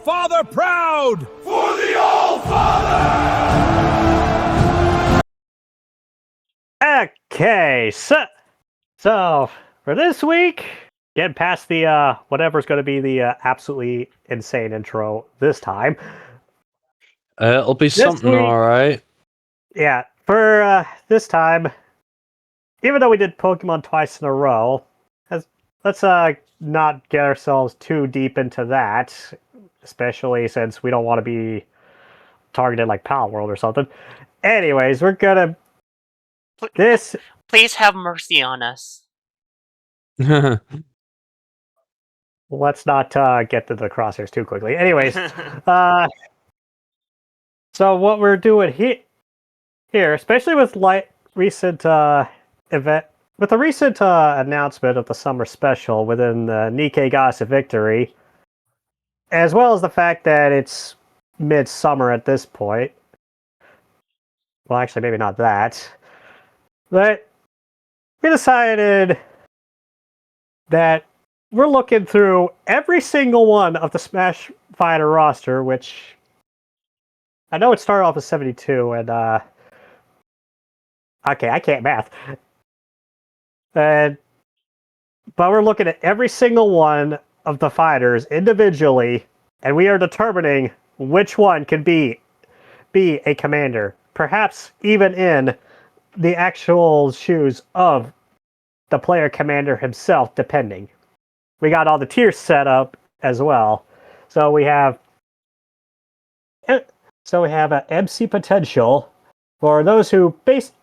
All-Father proud! For the All-Father! Okay, so for this week, getting past the whatever's going to be the absolutely insane intro this time. It'll be something, alright. Yeah, for this time, even though we did Pokemon twice in a row, let's not get ourselves too deep into that, especially since we don't want to be targeted like Pal World or something. Anyways, we're gonna Please have mercy on us. Let's not get to the crosshairs too quickly. Anyways, so what we're doing here, especially with recent event, with the recent announcement of the summer special within the Nikke Goddess of Victory, as well as the fact that it's midsummer at this point. Well, actually, maybe not that. But we decided that we're looking through every single one of the Smash Fighter roster, which I know it started off as 72, and okay, I can't math. But we're looking at every single one of the fighters individually, and we are determining which one can be a commander, perhaps even in the actual shoes of the player commander himself, depending. We got all the tiers set up as well. So we have an MC potential for those who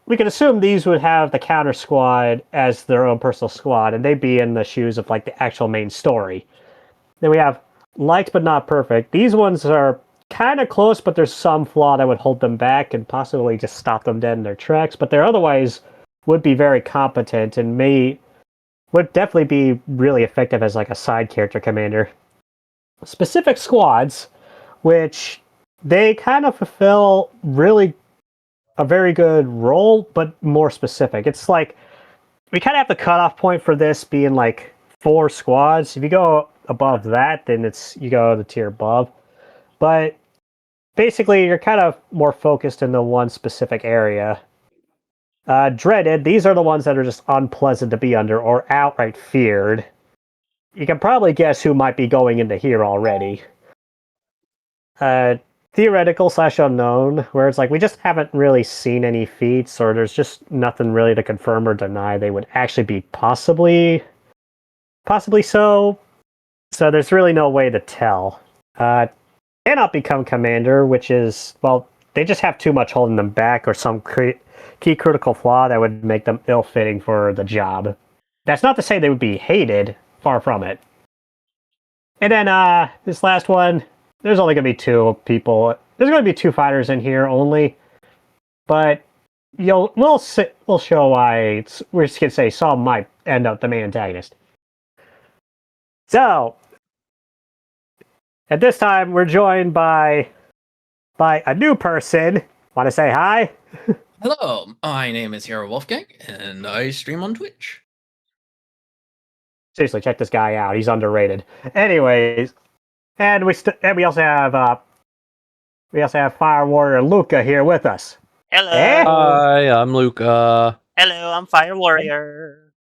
we can assume these would have the counter squad as their own personal squad, and they'd be in the shoes of like the actual main story. Then we have liked but not perfect. These ones are kind of close, but there's some flaw that would hold them back and possibly just stop them dead in their tracks. But they're otherwise would be very competent and would definitely be really effective as like a side character commander. Specific squads, which they kind of fulfill really a very good role, but more specific. It's like we kind of have the cutoff point for this being like 4 squads. If you go above that, then you go the tier above. But basically, you're kind of more focused in the one specific area. Dreaded, these are the ones that are just unpleasant to be under or outright feared. You can probably guess who might be going into here already. Theoretical / unknown, where it's like we just haven't really seen any feats, or there's just nothing really to confirm or deny they would actually be possibly so. So there's really no way to tell. Cannot become commander, which is, well, they just have too much holding them back or some key critical flaw that would make them ill-fitting for the job. That's not to say they would be hated, far from it. And then this last one, there's only going to be 2 people. There's going to be 2 fighters in here only, but we'll show why. We're just going to say some might end up the main antagonist. So, at this time, we're joined by a new person. Want to say hi? Hello, my name is HiroWolfgang, and I stream on Twitch. Seriously, check this guy out. He's underrated. Anyways, and we also have Fire Warrior Luca here with us. Hello. Hi, I'm Luca. Hello, I'm Fire Warrior.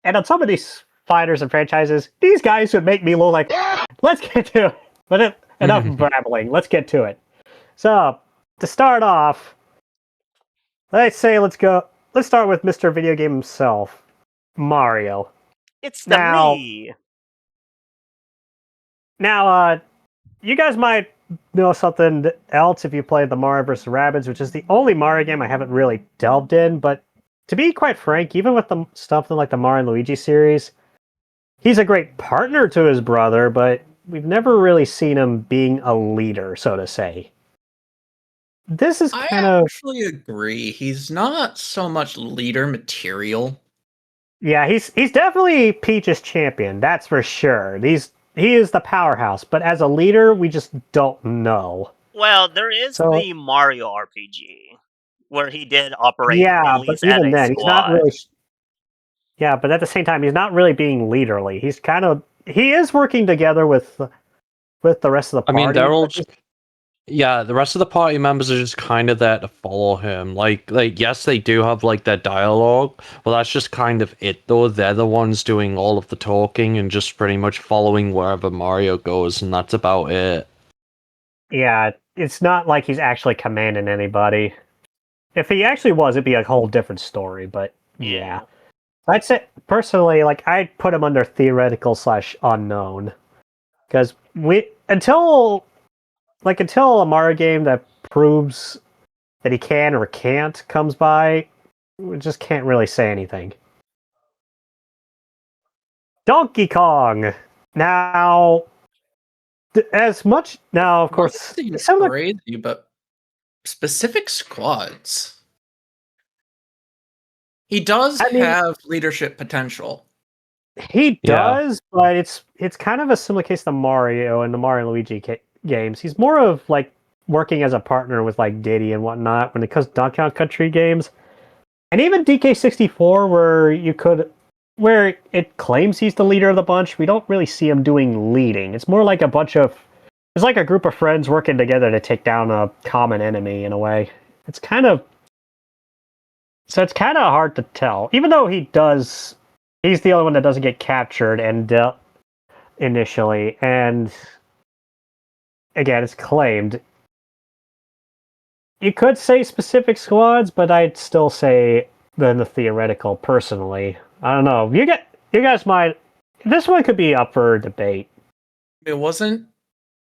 And on some of these fighters and franchises, these guys would make me look like, let's get to it. But enough babbling. Let's get to it. So, to start off, let's start with Mr. Video Game himself, Mario. It's me. Now, you guys might know something else if you played the Mario vs. Rabbids, which is the only Mario game I haven't really delved in, but to be quite frank, even with the stuff like the Mario and Luigi series, he's a great partner to his brother, but we've never really seen him being a leader, so to say. This is kind of... I actually agree. He's not so much leader material. Yeah, he's definitely Peach's champion, that's for sure. He is the powerhouse, but as a leader, we just don't know. Well, there is the Mario RPG, where he did operate at least but even then, squad. he's not really... Yeah, but at the same time, he's not really being leaderly. He is working together with with the rest of the I party. mean, they're all just, yeah, the rest of the party members are just kind of there to follow him. Like yes, they do have like their dialogue, but that's just kind of it. Though they're the ones doing all of the talking and just pretty much following wherever Mario goes, and that's about it. Yeah, it's not like he's actually commanding anybody. If he actually was, it'd be a whole different story. But yeah. I'd say personally, like I'd put him under theoretical / unknown, because until a Mario game that proves that he can or can't comes by, we just can't really say anything. Donkey Kong. Now, of course, some crazy, but specific squads. He does have leadership potential. He does, but it's kind of a similar case to Mario and the Mario and Luigi games. He's more of like working as a partner with like Diddy and whatnot when it comes to Donkey Kong Country games, and even DK64, where it claims he's the leader of the bunch. We don't really see him doing leading. It's more like it's like a group of friends working together to take down a common enemy in a way. It's kind of hard to tell, even though he's the only one that doesn't get captured and initially, and again, it's claimed. You could say specific squads, but I'd still say the theoretical. Personally, I don't know. You guys might. This one could be up for debate. It wasn't.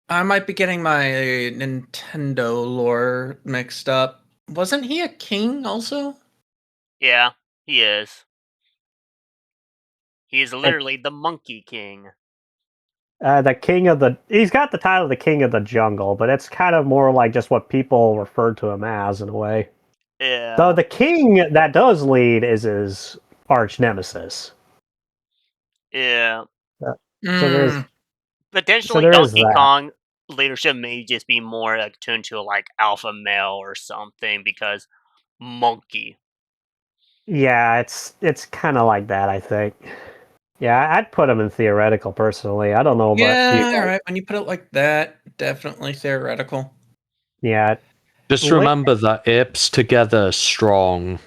I might be getting my Nintendo lore mixed up. Wasn't he a king also? Yeah, he is. He is literally the Monkey King. The king of the... He's got the title of the king of the jungle, but it's kind of more like just what people refer to him as in a way. Yeah. Though the king that does lead is his arch nemesis. Yeah. So there's... Potentially Donkey Kong leadership may just be more attuned to like alpha male or something because monkey. Yeah, it's kind of like that, I think. Yeah, I'd put him in theoretical personally. I don't know about you. All right. When you put it like that, definitely theoretical. Yeah. Just remember that apes together strong.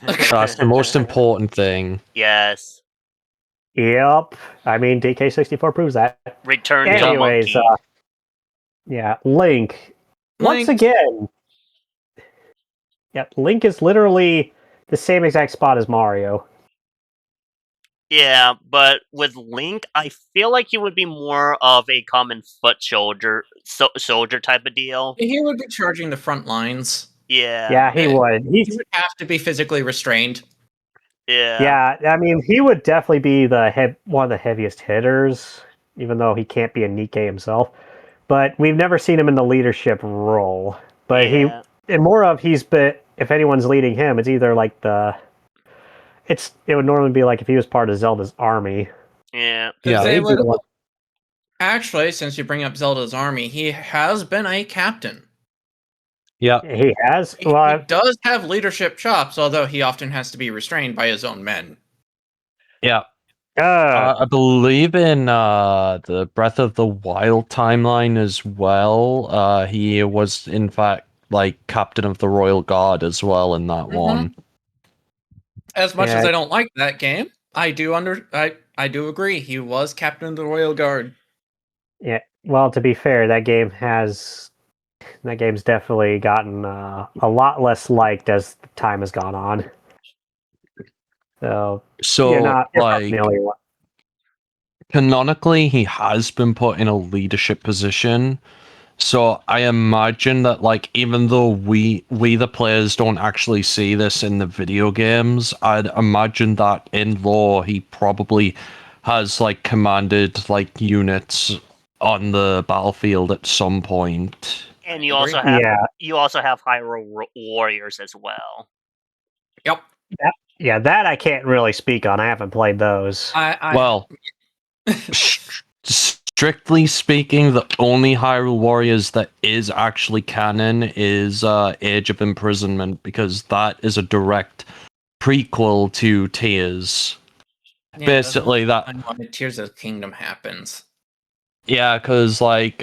That's the most important thing. Yes. Yep. I mean, DK64 proves that. Return Anyways, to monkey. Yeah, Link. Once again. Yeah, Link is literally the same exact spot as Mario. Yeah, but with Link, I feel like he would be more of a common foot soldier type of deal. He would be charging the front lines. Yeah. Yeah, he would. He would have to be physically restrained. Yeah. Yeah, I mean, he would definitely be one of the heaviest hitters, even though he can't be a Nikke himself. But we've never seen him in the leadership role. But if anyone's leading him, it's either like it would normally be like if he was part of Zelda's army. Yeah. Actually, since you bring up Zelda's army, he has been a captain. Yeah. He has? He does have leadership chops, although he often has to be restrained by his own men. Yeah. I believe in the Breath of the Wild timeline as well. He was, in fact, like captain of the Royal Guard as well in that one. As much as I don't like that game, I do agree. He was captain of the Royal Guard. Yeah. Well, to be fair, that game's definitely gotten a lot less liked as time has gone on. So you're not familiar with. Canonically, he has been put in a leadership position. So I imagine that, like, even though we the players don't actually see this in the video games, I'd imagine that in lore he probably has like commanded like units on the battlefield at some point. And you also have Hyrule Warriors as well. Yep. That I can't really speak on. I haven't played those. Well, strictly speaking, the only Hyrule Warriors that is actually canon is Age of Imprisonment, because that is a direct prequel to Tears. Yeah, basically, that when Tears of the Kingdom happens. Yeah, because like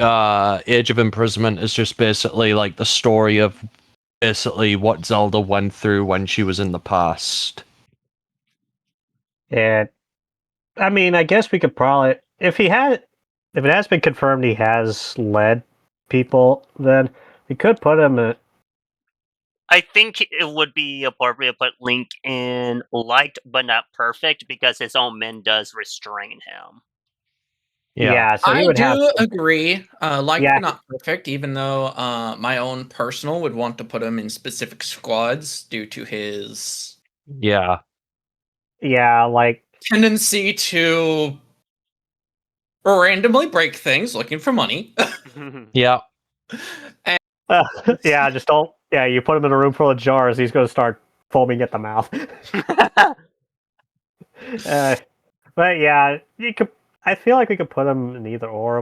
Age of Imprisonment is just basically like the story of basically what Zelda went through when she was in the past. And I mean, I guess we could probably, if it has been confirmed he has led people, then we could put him at. I think it would be appropriate to put Link in liked but not perfect because his own men does restrain him. Yeah, so he I would have. do agree. Liked Yeah. but not perfect, even though my own personal would want to put him in specific squads due to his Yeah. Yeah, like tendency to randomly break things looking for money. Yeah. yeah, just don't. Yeah, you put him in a room full of jars, he's going to start foaming at the mouth. But yeah, you could. I feel like we could put him in either or.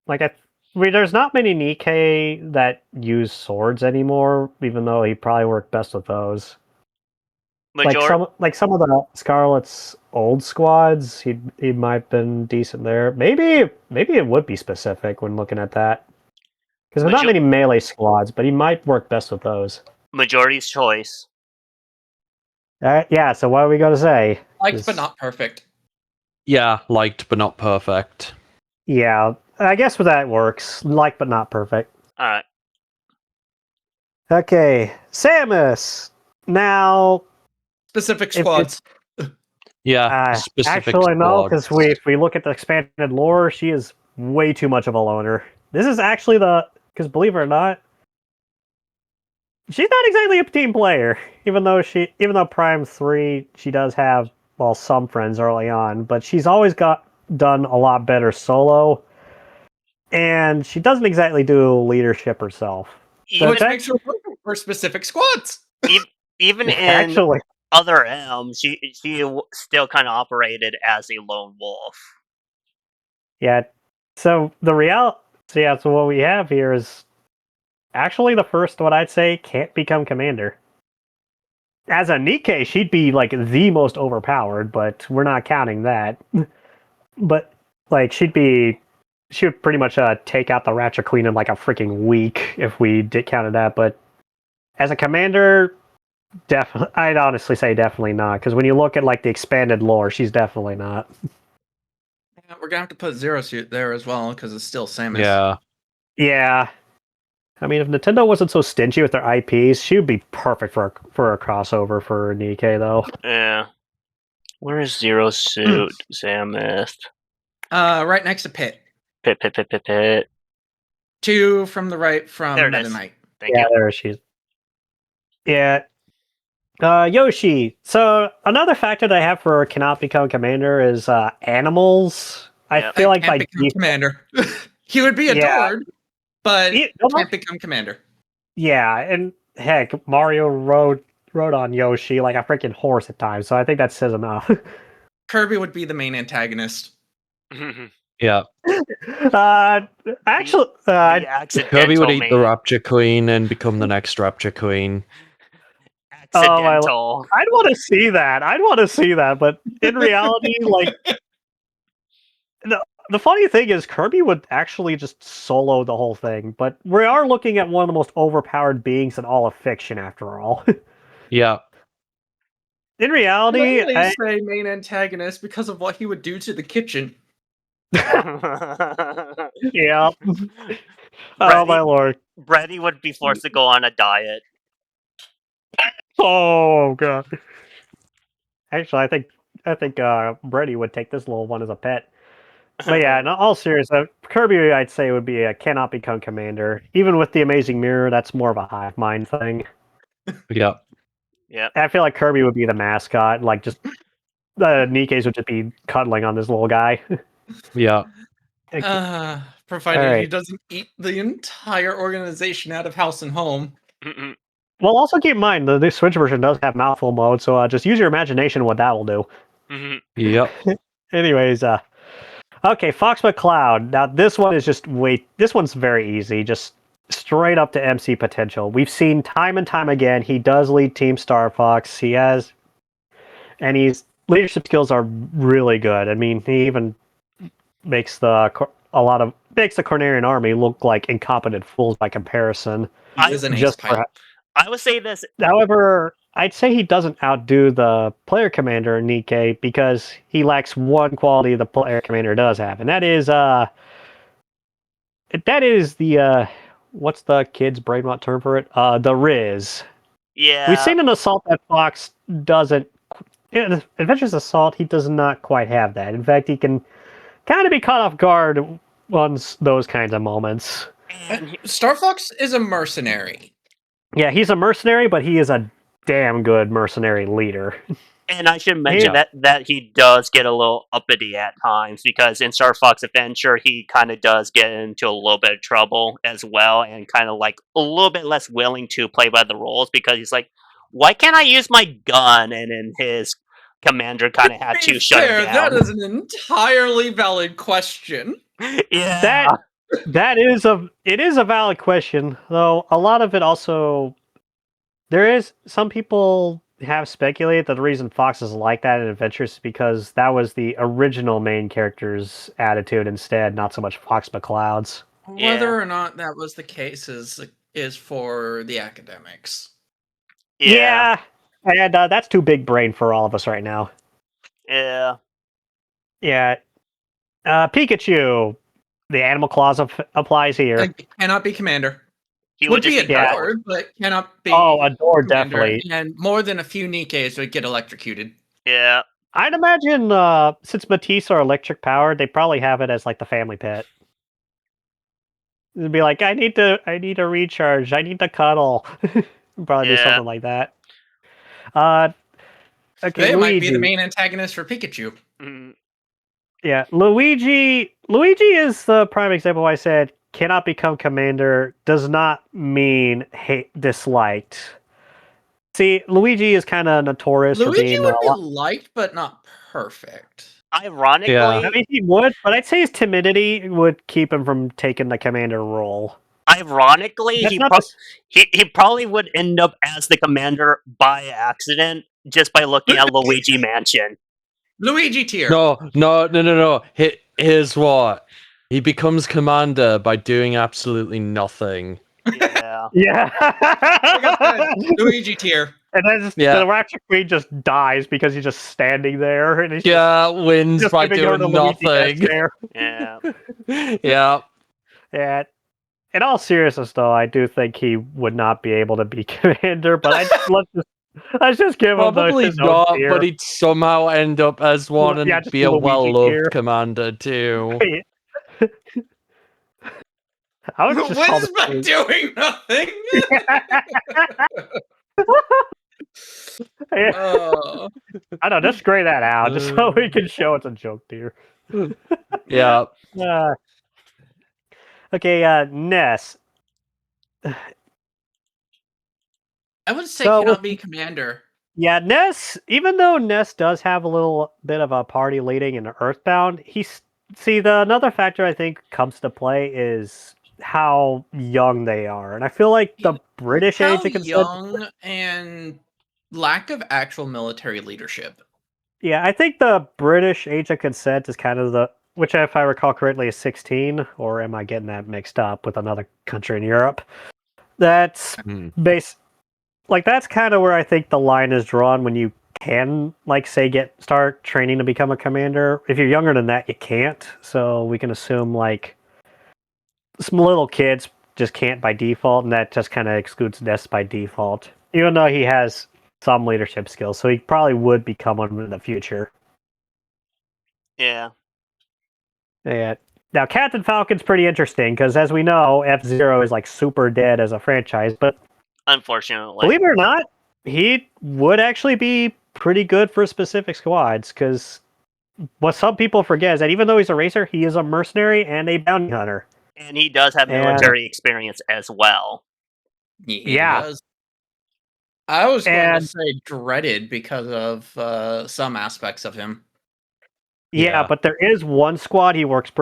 There's not many Nikke that use swords anymore, even though he probably worked best with those. Some of the Scarlet's old squads, he might have been decent there. Maybe it would be specific when looking at that. Because there's not many melee squads, but he might work best with those. Majority's choice. Yeah, so what are we going to say? Liked but not perfect. Yeah, liked but not perfect. Yeah, I guess that works. Like but not perfect. Alright. Okay, Samus! Now... Specific squads. Yeah, specific actually, no, squads. because if we look at the expanded lore, she is way too much of a loner. This is actually because believe it or not, she's not exactly a team player. Even though Prime 3, she does have, well, some friends early on, but she's always done a lot better solo. And she doesn't exactly do leadership herself. Which makes her perfect for specific squads. Even in actually other M's, she still kind of operated as a lone wolf. Yeah. So so what we have here is actually the first one I'd say can't become commander. As a Nikke, she'd be like the most overpowered, but we're not counting that. But like she would pretty much take out the Ratchet Queen in like a freaking week if we did count that. But as a commander, I'd honestly say definitely not, because when you look at like the expanded lore, she's definitely not. Yeah, we're gonna have to put Zero Suit there as well because it's still Samus. Yeah. I mean, if Nintendo wasn't so stingy with their IPs, she would be perfect for a crossover for Nikke, though. Yeah. Where is Zero Suit, Samus? Right next to Pit. Pit. 2 from the right from Meta Knight. Thank you. There she is. Yeah. Yoshi. So another factor that I have for cannot become commander is animals. I feel like can't become commander. He would be adored, but can't become commander. Yeah, and heck, Mario rode on Yoshi like a freaking horse at times, so I think that says enough. Kirby would be the main antagonist. Yeah. Actually, Kirby would eat the Rapture Queen and become the next Rapture Queen. Accidental. I'd want to see that. But in reality, like the funny thing is, Kirby would actually just solo the whole thing. But we are looking at one of the most overpowered beings in all of fiction, after all. Yeah. In reality, I say main antagonist because of what he would do to the kitchen. Yeah. Oh my lord. Brady would be forced to go on a diet. Oh god. Actually, I think Brady would take this little one as a pet. But yeah, in all seriousness, Kirby, I'd say, would be a cannot become commander. Even with the amazing mirror, that's more of a hive mind thing. Yeah. Yeah. I feel like Kirby would be the mascot. Like, just the Nikkes would just be cuddling on this little guy. Yeah. Provided he doesn't eat the entire organization out of house and home. Well, also keep in mind, the Switch version does have mouthful mode, so just use your imagination what that will do. Yep. Anyways, okay, Fox McCloud. Now, this one is this one's very easy, just straight up to MC potential. We've seen time and time again, he does lead Team Star Fox. His leadership skills are really good. I mean, he even makes the Cornerian army look like incompetent fools by comparison. He is an ace pilot. I would say this. However, I'd say he doesn't outdo the player commander Nikke because he lacks one quality the player commander does have, and that is the what's the kid's brainrot term for it? The Riz. Yeah. We've seen an assault that Fox doesn't. In Adventures Assault, he does not quite have that. In fact, he can kind of be caught off guard on those kinds of moments. Star Fox is a mercenary. Yeah, he's a mercenary, but he is a damn good mercenary leader. And I should mention that he does get a little uppity at times, because in Star Fox Adventure, he kind of does get into a little bit of trouble as well, and kind of like a little bit less willing to play by the rules, because he's like, why can't I use my gun? And then his commander kind of had to shut him down. That is an entirely valid question. Yeah. It is a valid question, though a lot of it also, some people have speculated that the reason Fox is like that in Adventures is because that was the original main character's attitude instead, not so much Fox McCloud's. Whether or not that was the case is for the academics. Yeah. And that's too big brain for all of us right now. Yeah. Yeah. Pikachu. The animal clause applies here. Cannot be commander. He would be adored, but cannot be. Oh, adored, commander. definitely. And more than a few Nikkes would get electrocuted. Yeah. I'd imagine since Matisse are electric powered, they probably have it as like the family pet. It'd be like, I need to recharge. I need to cuddle. Probably do something like that. Okay, they might be the main antagonist for Pikachu. Mm-hmm. Yeah, Luigi is the prime example. I said cannot become commander does not mean disliked. See, Luigi is kind of notorious for being would be liked, but not perfect. Ironically, I mean he would, but I'd say his timidity would keep him from taking the commander role. Ironically, he probably would end up as the commander by accident just by looking at Luigi Mansion. Luigi tier. No. Here's what. He becomes commander by doing absolutely nothing. Yeah. Yeah. Luigi tier. And then the Rapture Queen just dies because he's just standing there. And he's wins just by doing nothing. Yeah. Yeah. Yeah. In all seriousness, though, I do think he would not be able to be commander, but let's just give him his not, own tier. but he'd somehow end up as one and be a well-loved commander too. I would just wins by doing nothing. I know, just gray that out, just so we can show it's a joke tier. Yeah. Okay, Ness. I would say cannot be commander. Yeah, Ness, even though Ness does have a little bit of a party leading in Earthbound, another factor I think comes to play is how young they are. And I feel like the British age of consent... young and lack of actual military leadership. Yeah, I think the British age of consent is kind of which if I recall correctly is 16, or am I getting that mixed up with another country in Europe? That's that's kind of where I think the line is drawn when you can, start training to become a commander. If you're younger than that, you can't. So we can assume, some little kids just can't by default, and that just kind of excludes Ness by default. Even though he has some leadership skills, so he probably would become one in the future. Yeah. Yeah. Now, Captain Falcon's pretty interesting, because as we know, F-Zero is, super dead as a franchise, but unfortunately, believe it or not, he would actually be pretty good for specific squads, because what some people forget is that even though he's a racer, he is a mercenary and a bounty hunter. And he does have military experience as well. Yeah. I was going to say dreaded because of some aspects of him. Yeah, but there is one squad he works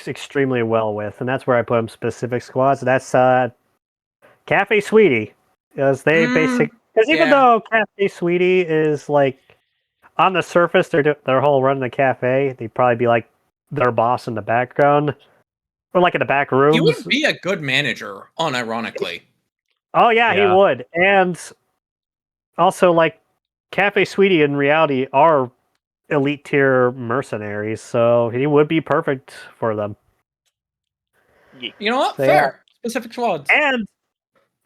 extremely well with, and that's where I put him specific squads. That's Cafe Sweetie. Because even though Cafe Sweetie is on the surface, their whole run in the cafe, they'd probably be their boss in the background, or like in the back rooms. He would be a good manager, unironically. Oh yeah, he Yeah. would. And also, like, Cafe Sweetie in reality are elite tier mercenaries, so he would be perfect for them. You know what? So, Fair. Specific squads.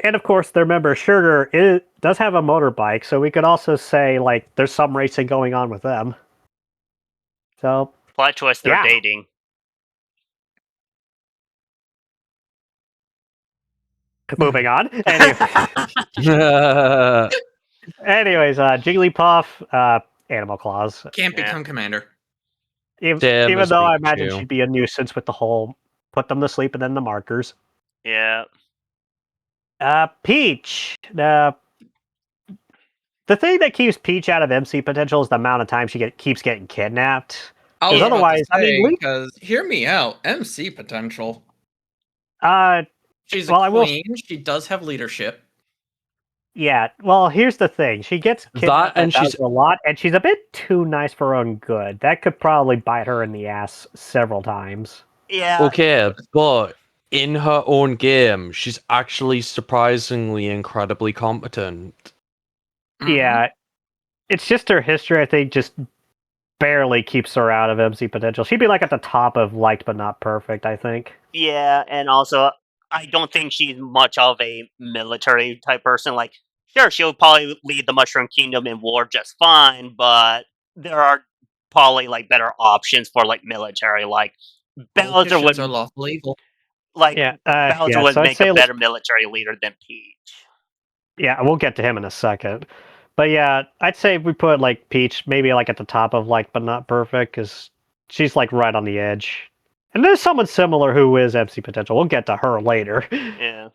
And of course, their member Sugar does have a motorbike, so we could also say like there's some racing going on with them. So Plot twist, they're Yeah. dating. moving on. Anyways, Jigglypuff, Animal Claws. Can't Yeah. become commander. Even Damn, though I imagine Pikachu. she'd be a nuisance with the whole put them to sleep and then the markers. Yeah. Peach. The thing that keeps Peach out of MC potential is the amount of time she keeps getting kidnapped. I was Because about to otherwise, I mean, say, Link- because hear me out. MC potential. Uh, She's Well, I a will- queen. She does have leadership. yeah. Well, here's the thing: she gets kidnapped and by she's- Bowser a lot, and she's a bit too nice for her own good. That could probably bite her in the ass several times. Yeah. Okay, but in her own game, she's actually surprisingly incredibly competent. Mhm. Yeah, it's just her history. I think just barely keeps her out of MC potential. She'd be like at the top of liked but not perfect. I think. Yeah, and also, I don't think she's much of a military type person. Like, sure, she'll probably lead the Mushroom Kingdom in war just fine, but there are probably like better options for like military. Like Bowser would, Politicians are lawful evil. like Yeah, Bowser yeah, would so I'd make say, a like- better military leader than Peach. Yeah, we'll get to him in a second. But yeah, I'd say we put like Peach maybe like at the top of like but not perfect because she's like right on the edge. And there's someone similar who is MC potential. We'll get to her later. Yeah.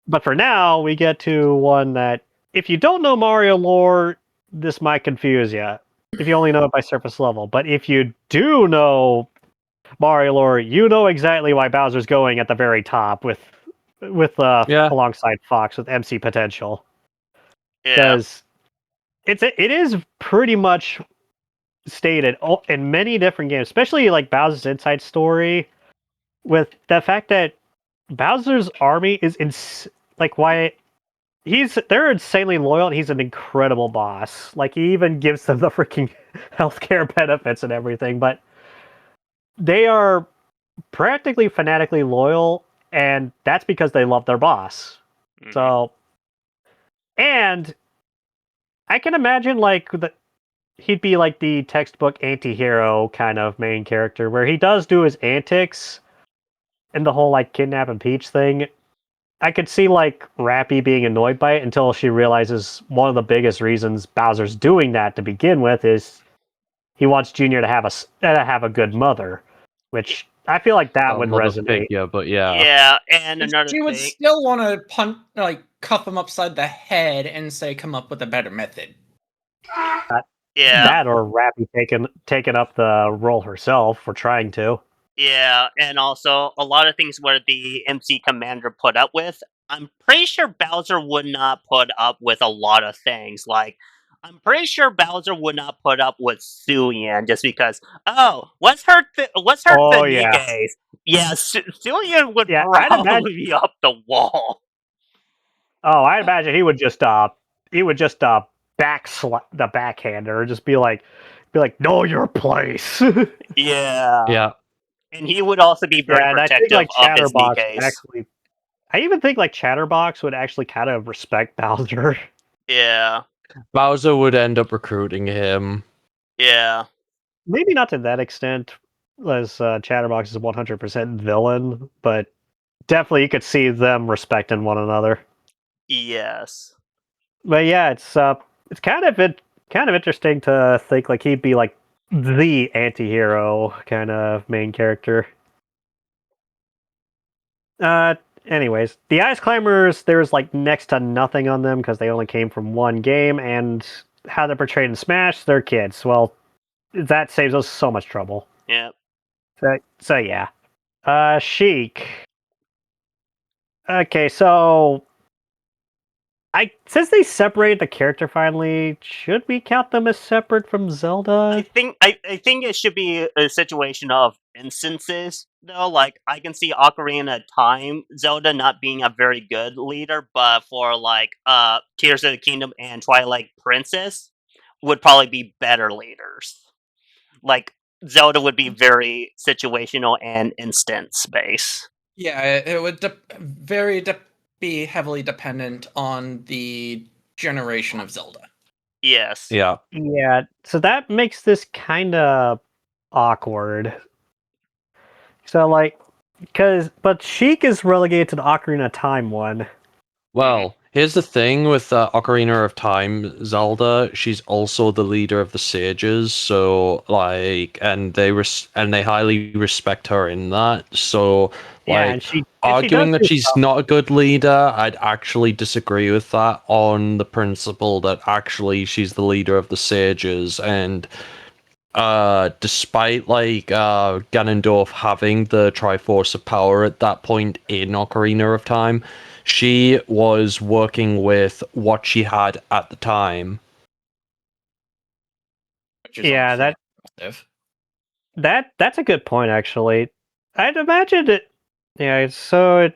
But for now, we get to one that if you don't know Mario lore, this might confuse you. If you only know it by surface level. But if you do know Mario lore, you know exactly why Bowser's going at the very top with Yeah. alongside Fox with MC potential. Yeah. Because it is pretty much stated in many different games, especially like Bowser's Inside Story, with the fact that Bowser's army is why they're insanely loyal and he's an incredible boss. Like he even gives them the freaking healthcare benefits and everything, but they are practically fanatically loyal, and that's because they love their boss. Mhm. So, and I can imagine like he'd be like the textbook anti-hero kind of main character where he does do his antics and the whole like kidnap and Peach thing. I could see like Rappy being annoyed by it until she realizes one of the biggest reasons Bowser's doing that to begin with is he wants Junior to have a good mother, which I feel like that would Mother resonate. figure, but yeah. Yeah, and another She would thing. still want to cuff him upside the head and say, "Come up with a better method." Yeah. That or Rappy taking up the role herself for trying to. Yeah, and also a lot of things where the MC Commander put up with, I'm pretty sure Bowser would not put up with a lot of things. Like, I'm pretty sure Bowser would not put up with Suyan just because, what's her Oh, yeah. Nikke's? Yeah, Suyan would Yeah, I'd imagine- probably be up the wall. Oh, I imagine he would just backslap the backhander, just be like, know your place. Yeah. Yeah. And he would also be very and I protective think like of his Chatterbox Nikke's. actually. I even think like Chatterbox would actually kind of respect Bowser. Yeah. Bowser would end up recruiting him. Yeah. Maybe not to that extent, as Chatterbox is 100% villain, but definitely you could see them respecting one another. Yes. But yeah, it's kind of interesting to think like he'd be like the anti-hero kind of main character. Anyways, the Ice Climbers, there's like next to nothing on them because they only came from one game, and how they're portrayed in Smash, they're kids. Well, that saves us so much trouble. Yeah. So yeah. Sheik. Okay, so since they separated the character finally, should we count them as separate from Zelda? I think it should be a situation of instances, though. Like, I can see Ocarina of Time Zelda not being a very good leader, but for like Tears of the Kingdom and Twilight Princess would probably be better leaders. Like, Zelda would be very situational and instance based. Yeah, it would be heavily dependent on the generation of Zelda. Yes. Yeah. Yeah, so that makes this kind of awkward. So, like, but Sheik is relegated to the Ocarina of Time one. Well, here's the thing with Ocarina of Time Zelda. She's also the leader of the sages, so like, and they highly respect her in that. So, Yeah, like, and she arguing does that do she's stuff. not a good leader, I'd actually disagree with that on the principle that actually she's the leader of the sages, and despite like Ganondorf having the Triforce of Power at that point in Ocarina of Time, she was working with what she had at the time. Which is Yeah, honestly impressive. that's a good point, actually. I'd imagine it. Yeah, so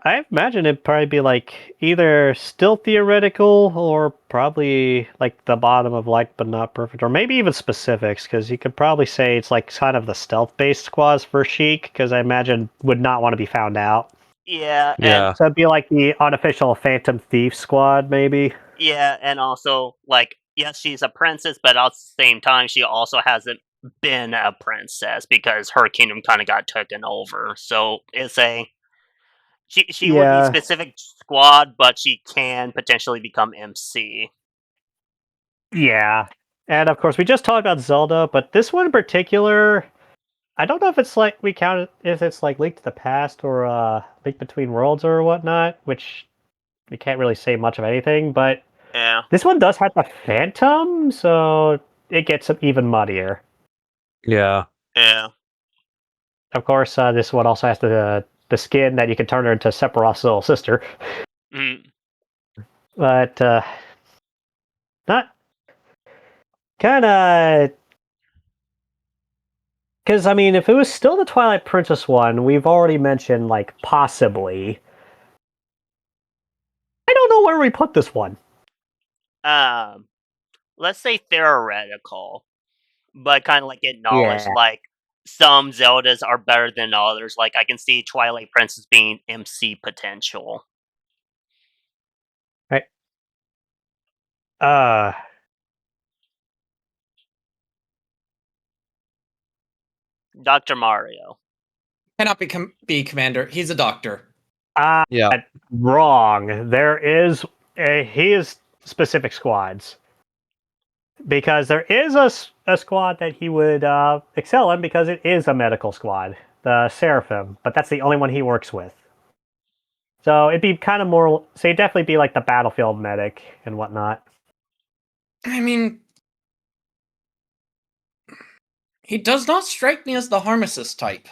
I imagine it'd probably be like either still theoretical or probably like the bottom of like but not perfect, or maybe even specifics, because you could probably say it's like kind of the stealth-based squads for Sheik, because I imagine would not want to be found out. Yeah, Yeah. and So it'd be like the unofficial Phantom Thief squad, maybe. yeah, and also, like, yes, she's a princess, but at the same time, she also hasn't been a princess because her kingdom kind of got taken over. So it's a she would be Yeah, specific squad, but she can potentially become MC. yeah. And of course, we just talked about Zelda, but this one in particular, I don't know if it's like we count it if it's like Link to the Past or Link Between Worlds or whatnot, which we can't really say much of anything. But Yeah, this one does have the Phantom, so it gets even muddier. Yeah. yeah. Of course, this one also has the skin that you can turn her into Sephiroth's little sister, Mm. but not kind of. Because, I mean, if it was still the Twilight Princess one, we've already mentioned, like, possibly. I don't know where we put this one. Let's say theoretical, but kind of like acknowledge Yeah. like some Zeldas are better than others. Like, I can see Twilight Princess being MC potential. Right. Uh, Dr. Mario. Cannot be commander. He's a doctor. Yeah. wrong. There is he is specific squads. Because there is a squad that he would excel in because it is a medical squad, the Seraphim, but that's the only one he works with. So it'd be kind of more. So he'd definitely be like the battlefield medic and whatnot. I mean, he does not strike me as the Harmesis type.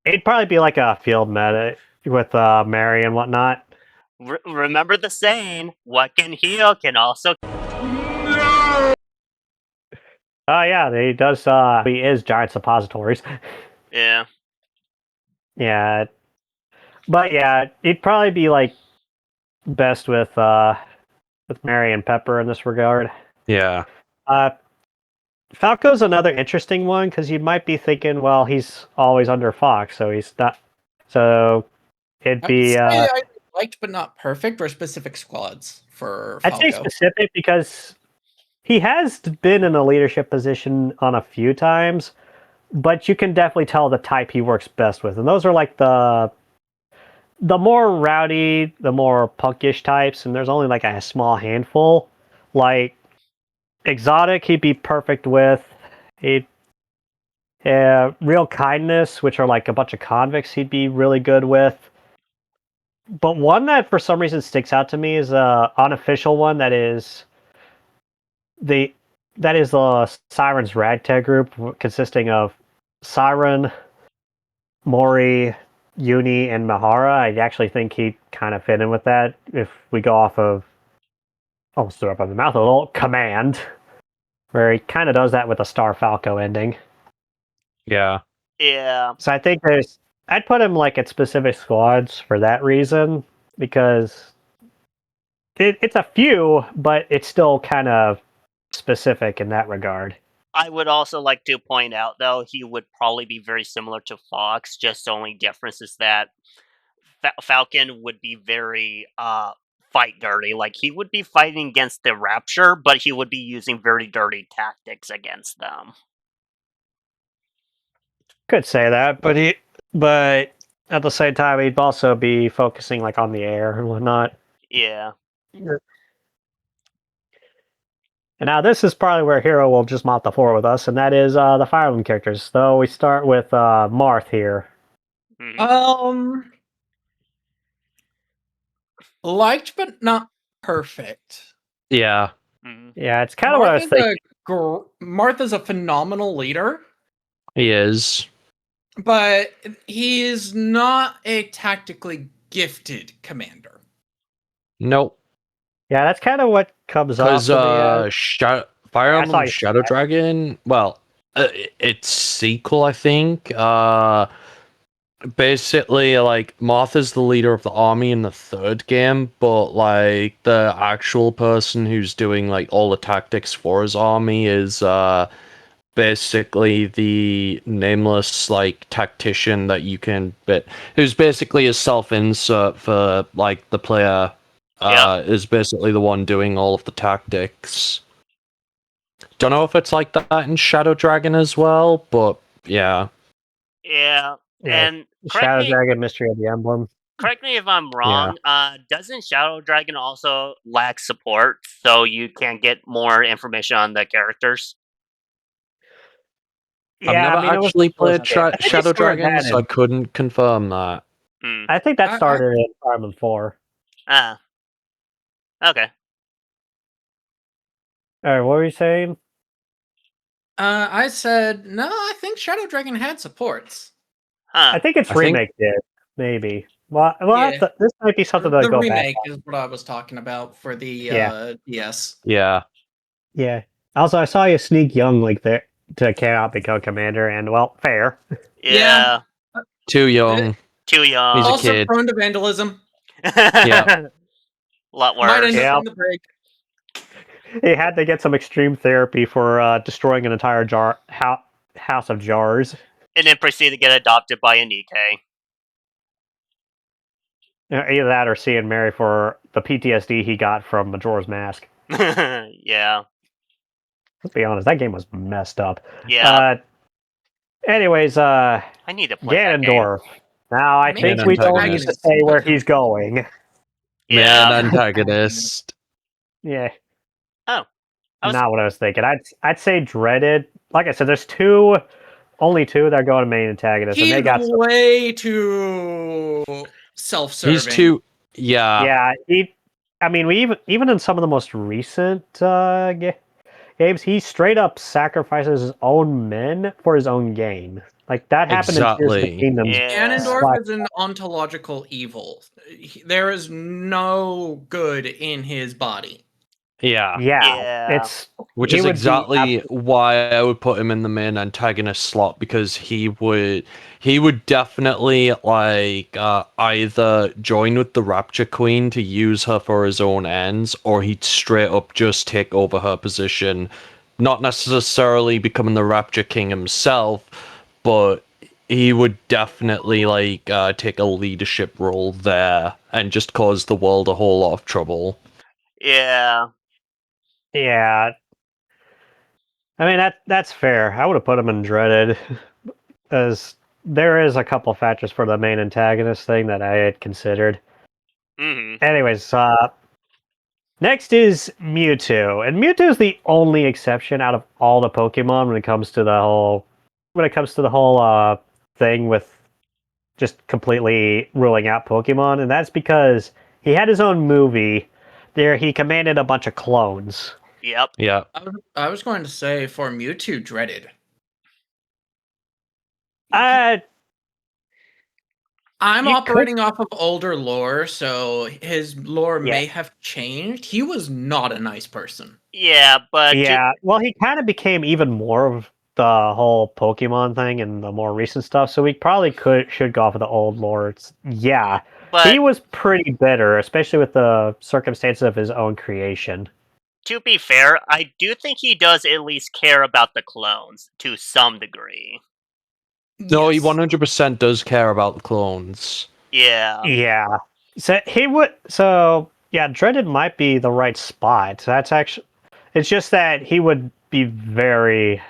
It'd probably be like a field medic with Mary and whatnot. Remember the saying, what can heal can also. Oh yeah, he does. He is giant suppositories. Yeah. Yeah, but yeah, he'd probably be like best with Mary and Pepper in this regard. Yeah. Falco's another interesting one because you might be thinking, well, he's always under Fox, so he's not. So it'd I would be. say I liked but not perfect or specific squads for I'd Falco. say specific because he has been in a leadership position on a few times, but you can definitely tell the type he works best with, and those are like the more rowdy, the more punkish types, and there's only like a small handful. Like exotic, he'd be perfect with. He'd real kindness, which are like a bunch of convicts, he'd be really good with. But one that for some reason sticks out to me is a unofficial one the that is the Siren's ragtag group consisting of Siren, Mori, Uni, and Mahara. I actually think he'd kind of fit in with that if we go off of almost threw up on the mouth a little command. where he kind of does that with a Star Falco ending. Yeah. Yeah. So I think I'd put him like at specific squads for that reason, because it's a few, but it's still kind of specific in that regard. I would also like to point out, though, he would probably be very similar to Fox. Just the only difference is that Falcon would be very fight dirty. Like he would be fighting against the Rapture, but he would be using very dirty tactics against them. Could say that, but at the same time, he'd also be focusing like on the air and whatnot. Yeah. And now this is probably where Hero will just mop the floor with us, and that is the Fire Emblem characters. So we start with Marth here. Mhm. Liked but not perfect. Yeah. Mhm. Yeah, it's kind of what I was thinking. Martha's a phenomenal leader, He is. but he is not a tactically gifted commander. Nope. Yeah, that's kind of what comes up. Because Fire I saw Emblem you Shadow say that. Dragon, well, it's sequel, I think. Basically, like, Moth is the leader of the army in the third game, but, like, the actual person who's doing, like, all the tactics for his army is, basically the nameless, like, tactician that you can who's basically a self-insert for, like, the player, is basically the one doing all of the tactics. Don't know if it's like that in Shadow Dragon as well, but, yeah. Yeah. Yeah, And Shadow Dragon, Mystery of the Emblem. correct me if I'm wrong. Doesn't Shadow Dragon also lack support, so you can get more information on the characters? Yeah, I've never I mean, it was actually played I think it Shadow started Dragon, that so I in- couldn't confirm that. I think that I- started in Fire Emblem 4. Ah. Okay. All right, what were you saying? I said no. I think Shadow Dragon had supports. I think its I think- remake did, maybe. Well, Yeah. this might be something to The go back remake on. is what I was talking about for the Yeah. DS. Yeah. Yeah. Also, I saw you sneak Young Link there to cannot become commander, and well, fair. Yeah. Too young. Too young. He's a Also kid. prone to vandalism. Yeah. Lot Might worse. end Yeah. up on the break. He had to get some extreme therapy for destroying an entire house of jars. And then proceed to get adopted by a Nikke. Either that or seeing Mary for the PTSD he got from Majora's Mask. Yeah. Let's be honest, that game was messed up. Yeah. Anyways, I need to play that game. Ganondorf. Now, I Maybe think we don't need to antagonist. say where he's going. Yeah. Man antagonist. Yeah. Oh. I was- Not what I was thinking. I'd say dreaded. Like I said, there's only two that are going to main antagonists, and He's they got some, way too self-serving. He's too. Yeah. I mean, we even in some of the most recent games, he straight up sacrifices his own men for his own gain. Like that happened in Tears of the Exactly. Kingdom. Yeah. Ganondorf is an ontological evil. There is no good in his body. Yeah. Yeah. It's Which he is would be exactly why I would put him in the main antagonist slot, because he would definitely like either join with the Rapture Queen to use her for his own ends, or he'd straight up just take over her position, not necessarily becoming the Rapture King himself, but he would definitely like take a leadership role there and just cause the world a whole lot of trouble. Yeah. Yeah. I mean that's fair. I would have put him in dreaded, as there is a couple factors for the main antagonist thing that I had considered. Mm-hmm. Anyways, next is Mewtwo, and Mewtwo is the only exception out of all the Pokemon when it comes to the whole thing with just completely ruling out Pokemon, and that's because he had his own movie. There, he commanded a bunch of clones. Yep. Yeah. I was going to say for Mewtwo, dreaded. I I'm You operating off of older lore, so his lore Yeah. may have changed. He was not a nice person. Yeah, but Yeah, well, he kind of became even more of the whole Pokemon thing and the more recent stuff, so we probably should go off of the old lords. Yeah, he but was pretty bitter, especially with the circumstances of his own creation. to be fair, I do think he does at least care about the clones to some degree. No, he Yes. 100% does care about the clones. Yeah. Yeah, so he would. So yeah, Dreaded might be the right spot. That's actually. It's just that he would be very,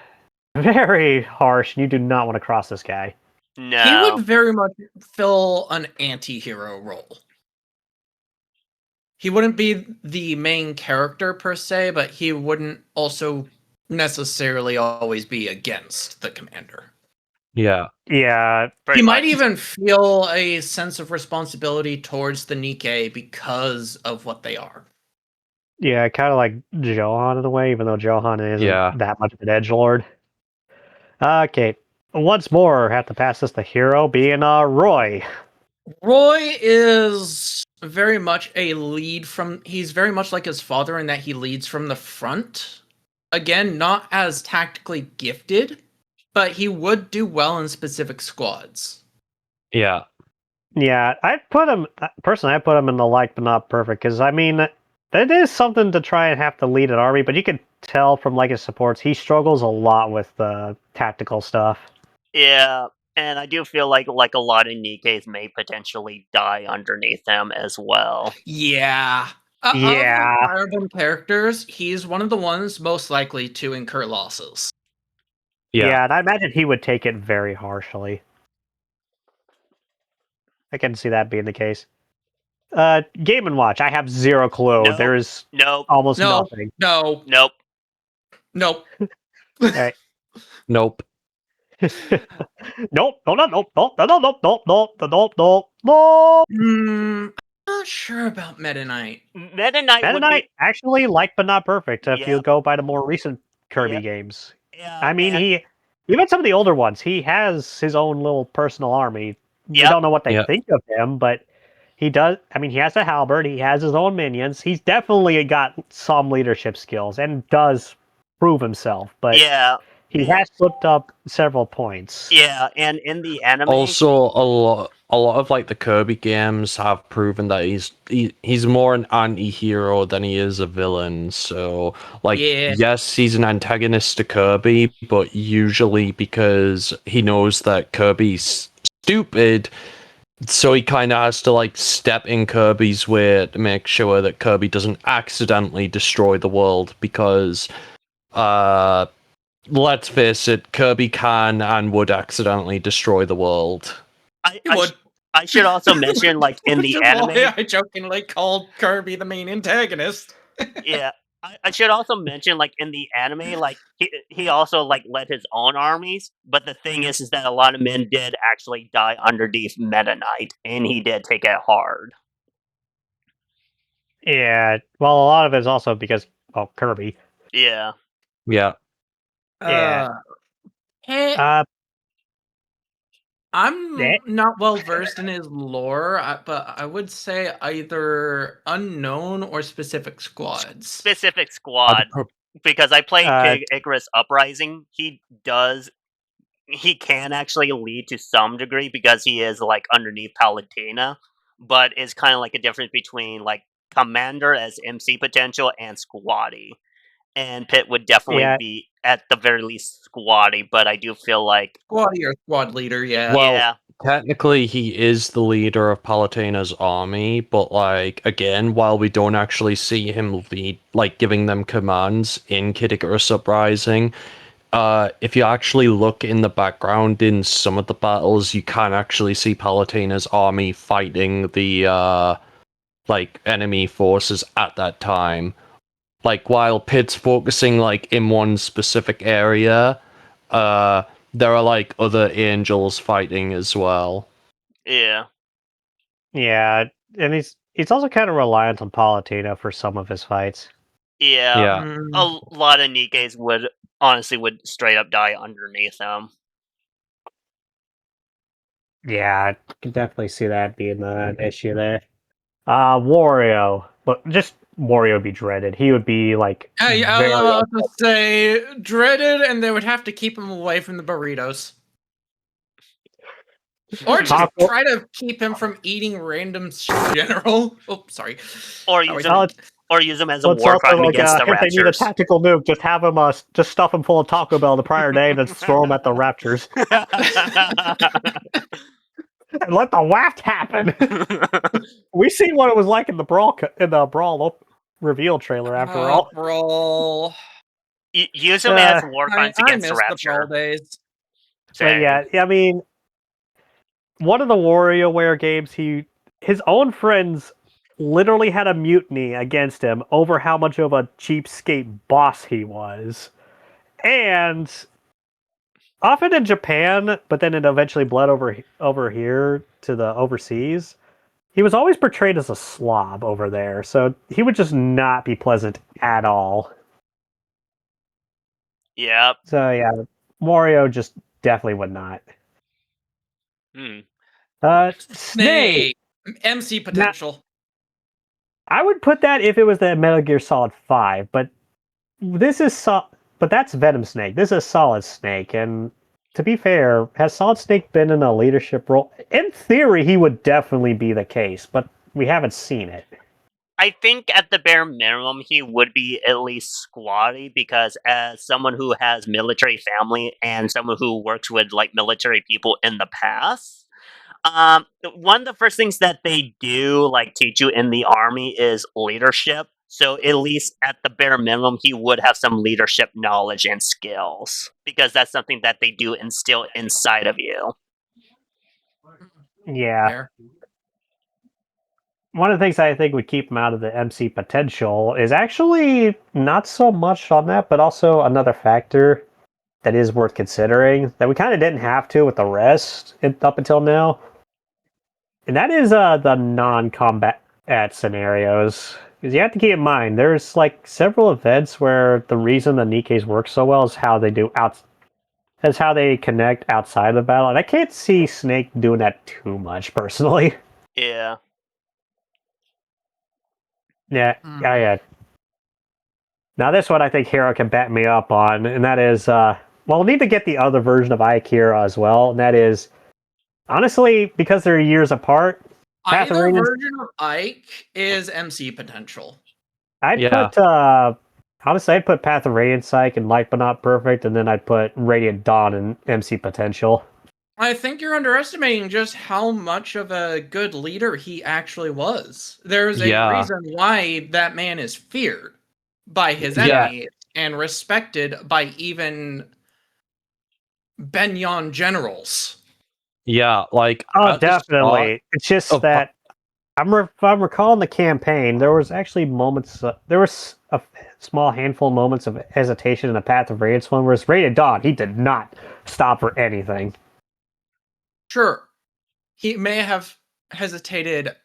very harsh, and you do not want to cross this guy. No. He would very much fill an anti-hero role. He wouldn't be the main character per se, but he wouldn't also necessarily always be against the commander. Yeah. Yeah, Pretty He much. might even feel a sense of responsibility towards the Nikke because of what they are. yeah, kind of like Johan in a way, even though Johan isn't Yeah. that much of an edgelord. Okay, once more, have to pass this to Hero, being Roy. Roy is very much a lead from. He's very much like his father in that he leads from the front. Again, not as tactically gifted, but he would do well in specific squads. Yeah. Yeah, I put him personally. I put him in the like but not perfect because I mean that is something to try and have to lead an army, but you can tell from like his supports he struggles a lot with the tactical stuff. Yeah, and I do feel like a lot of Nikkes may potentially die underneath him as well. Yeah. Yeah. Of the Firebomb characters, he's one of the ones most likely to incur losses. Yeah, and I imagine he would take it very harshly. I can see that being the case. Game and Watch. I have zero clue. Nope. There's Nope. almost No, nothing. no, Nope. nope. Right. Nope. Nope. No. No. Nope. Nope. No. No. Nope. Nope. Nope. Nope. Nope. Nope. I'm not sure about Meta Knight. Meta Knight Meta would Knight be. actually like but not perfect if you Yep. go by the more recent Kirby Yep. games. Yeah, I mean, and- even some of the older ones, he has his own little personal army. We Yep. don't know what they Yep. think of him, but he does. I mean, he has a halberd. He has his own minions. He's definitely got some leadership skills and does prove himself. But Yeah. he has slipped up several points. Yeah, and in the anime, Also, a lot of like the Kirby games have proven that he's more an anti-hero than he is a villain. So, like, Yeah. yes, he's an antagonist to Kirby, but usually because he knows that Kirby's stupid, so he kind of has to like step in Kirby's way to make sure that Kirby doesn't accidentally destroy the world because, let's face it, Kirby can and would accidentally destroy the world. I should also mention, like, in Which the is anime, why I jokingly called Kirby the main antagonist. yeah, I should also mention, like, in the anime, like, he also, like, led his own armies, but the thing is that a lot of men did actually die underneath Meta Knight, and he did take it hard. Yeah. Well, a lot of it is also because Kirby. Yeah. Yeah. Yeah. Hey, Uh, I'm eh, not well versed in his lore, but I would say either unknown or specific squads. Specific squad, because I played Kid Icarus Uprising. He can actually lead to some degree because he is like underneath Palutena, but it's kind of like a difference between like Commander as MC potential and Squatty. And Pitt would definitely Yeah. be at the very least Squatty, but I do feel like Squatty or squad leader, yeah. Well, yeah, technically, he is the leader of Palutena's army, but like again, while we don't actually see him lead, like giving them commands in Kid Icarus Uprising, if you actually look in the background in some of the battles, you can actually see Palutena's army fighting the like enemy forces at that time. Like while Pitt's focusing like in one specific area, there are like other angels fighting as well. yeah, Yeah, and he's also kind of reliant on Palutena for some of his fights. yeah. Yeah. A lot of Nikkes would straight up die underneath him. Yeah, I can definitely see that being an issue there. Wario, but just Wario would be dreaded. He would be like I very. was about to say dreaded, and they would have to keep him away from the burritos. Or just Taco- try to keep him from eating random general. Oh, sorry. Or How use we him, doing? or use him as a Well, it's war also crime like against the if they need a Raptors. tactical nuke, just have them just stuff them full of Taco Bell the prior day, and then throw them at the Raptors and let the waft happen. We seen what it was like in the brawl reveal trailer. After all, Brawl. Use him as war crimes I against the miss the brawl Rapture. days. but yeah, I mean, one of the WarioWare games, his own friends literally had a mutiny against him over how much of a cheapskate boss he was. And often in Japan, but then it eventually bled over here to the overseas. He was always portrayed as a slob over there, so he would just not be pleasant at all. Yep. So yeah, Wario just definitely would not. Hmm. Snake. MC potential. I would put that if it was the Metal Gear Solid 5, but but that's Venom Snake. This is Solid Snake, and to be fair, has Solid Snake been in a leadership role? In theory, he would definitely be the case, but we haven't seen it. I think at the bare minimum, he would be at least squatty because as someone who has military family and someone who works with like military people in the past, one of the first things that they do like teach you in the army is leadership. So at least at the bare minimum, he would have some leadership knowledge and skills because that's something that they do instill inside of you. Yeah. Fair. One of the things I think would keep him out of the MC potential is actually not so much on that, but also another factor that is worth considering that we kind of didn't have to with the rest up until now. And that is the non-combat scenarios. Because you have to keep in mind, there's like several events where the reason the Nikkes work so well is how they connect outside of the battle. And I can't see Snake doing that too much, personally. Yeah. Yeah. Now this one I think Hero can back me up on, and that is, we'll need to get the other version of Ike Hero as well, and that is, honestly, because they're years apart, Either version of Ike is MC potential. I'd put Path of Radiance Ike and Light But Not Perfect, and then I'd put Radiant Dawn and MC potential. I think you're underestimating just how much of a good leader he actually was. There's a reason why that man is feared by his enemies and respected by even Benyon generals. Yeah, like definitely. It's just that if I'm recalling the campaign, there was actually moments. There was a small handful of moments of hesitation in the Path of Radiance one, whereas Radiant Dawn, he did not stop for anything. Sure, he may have hesitated.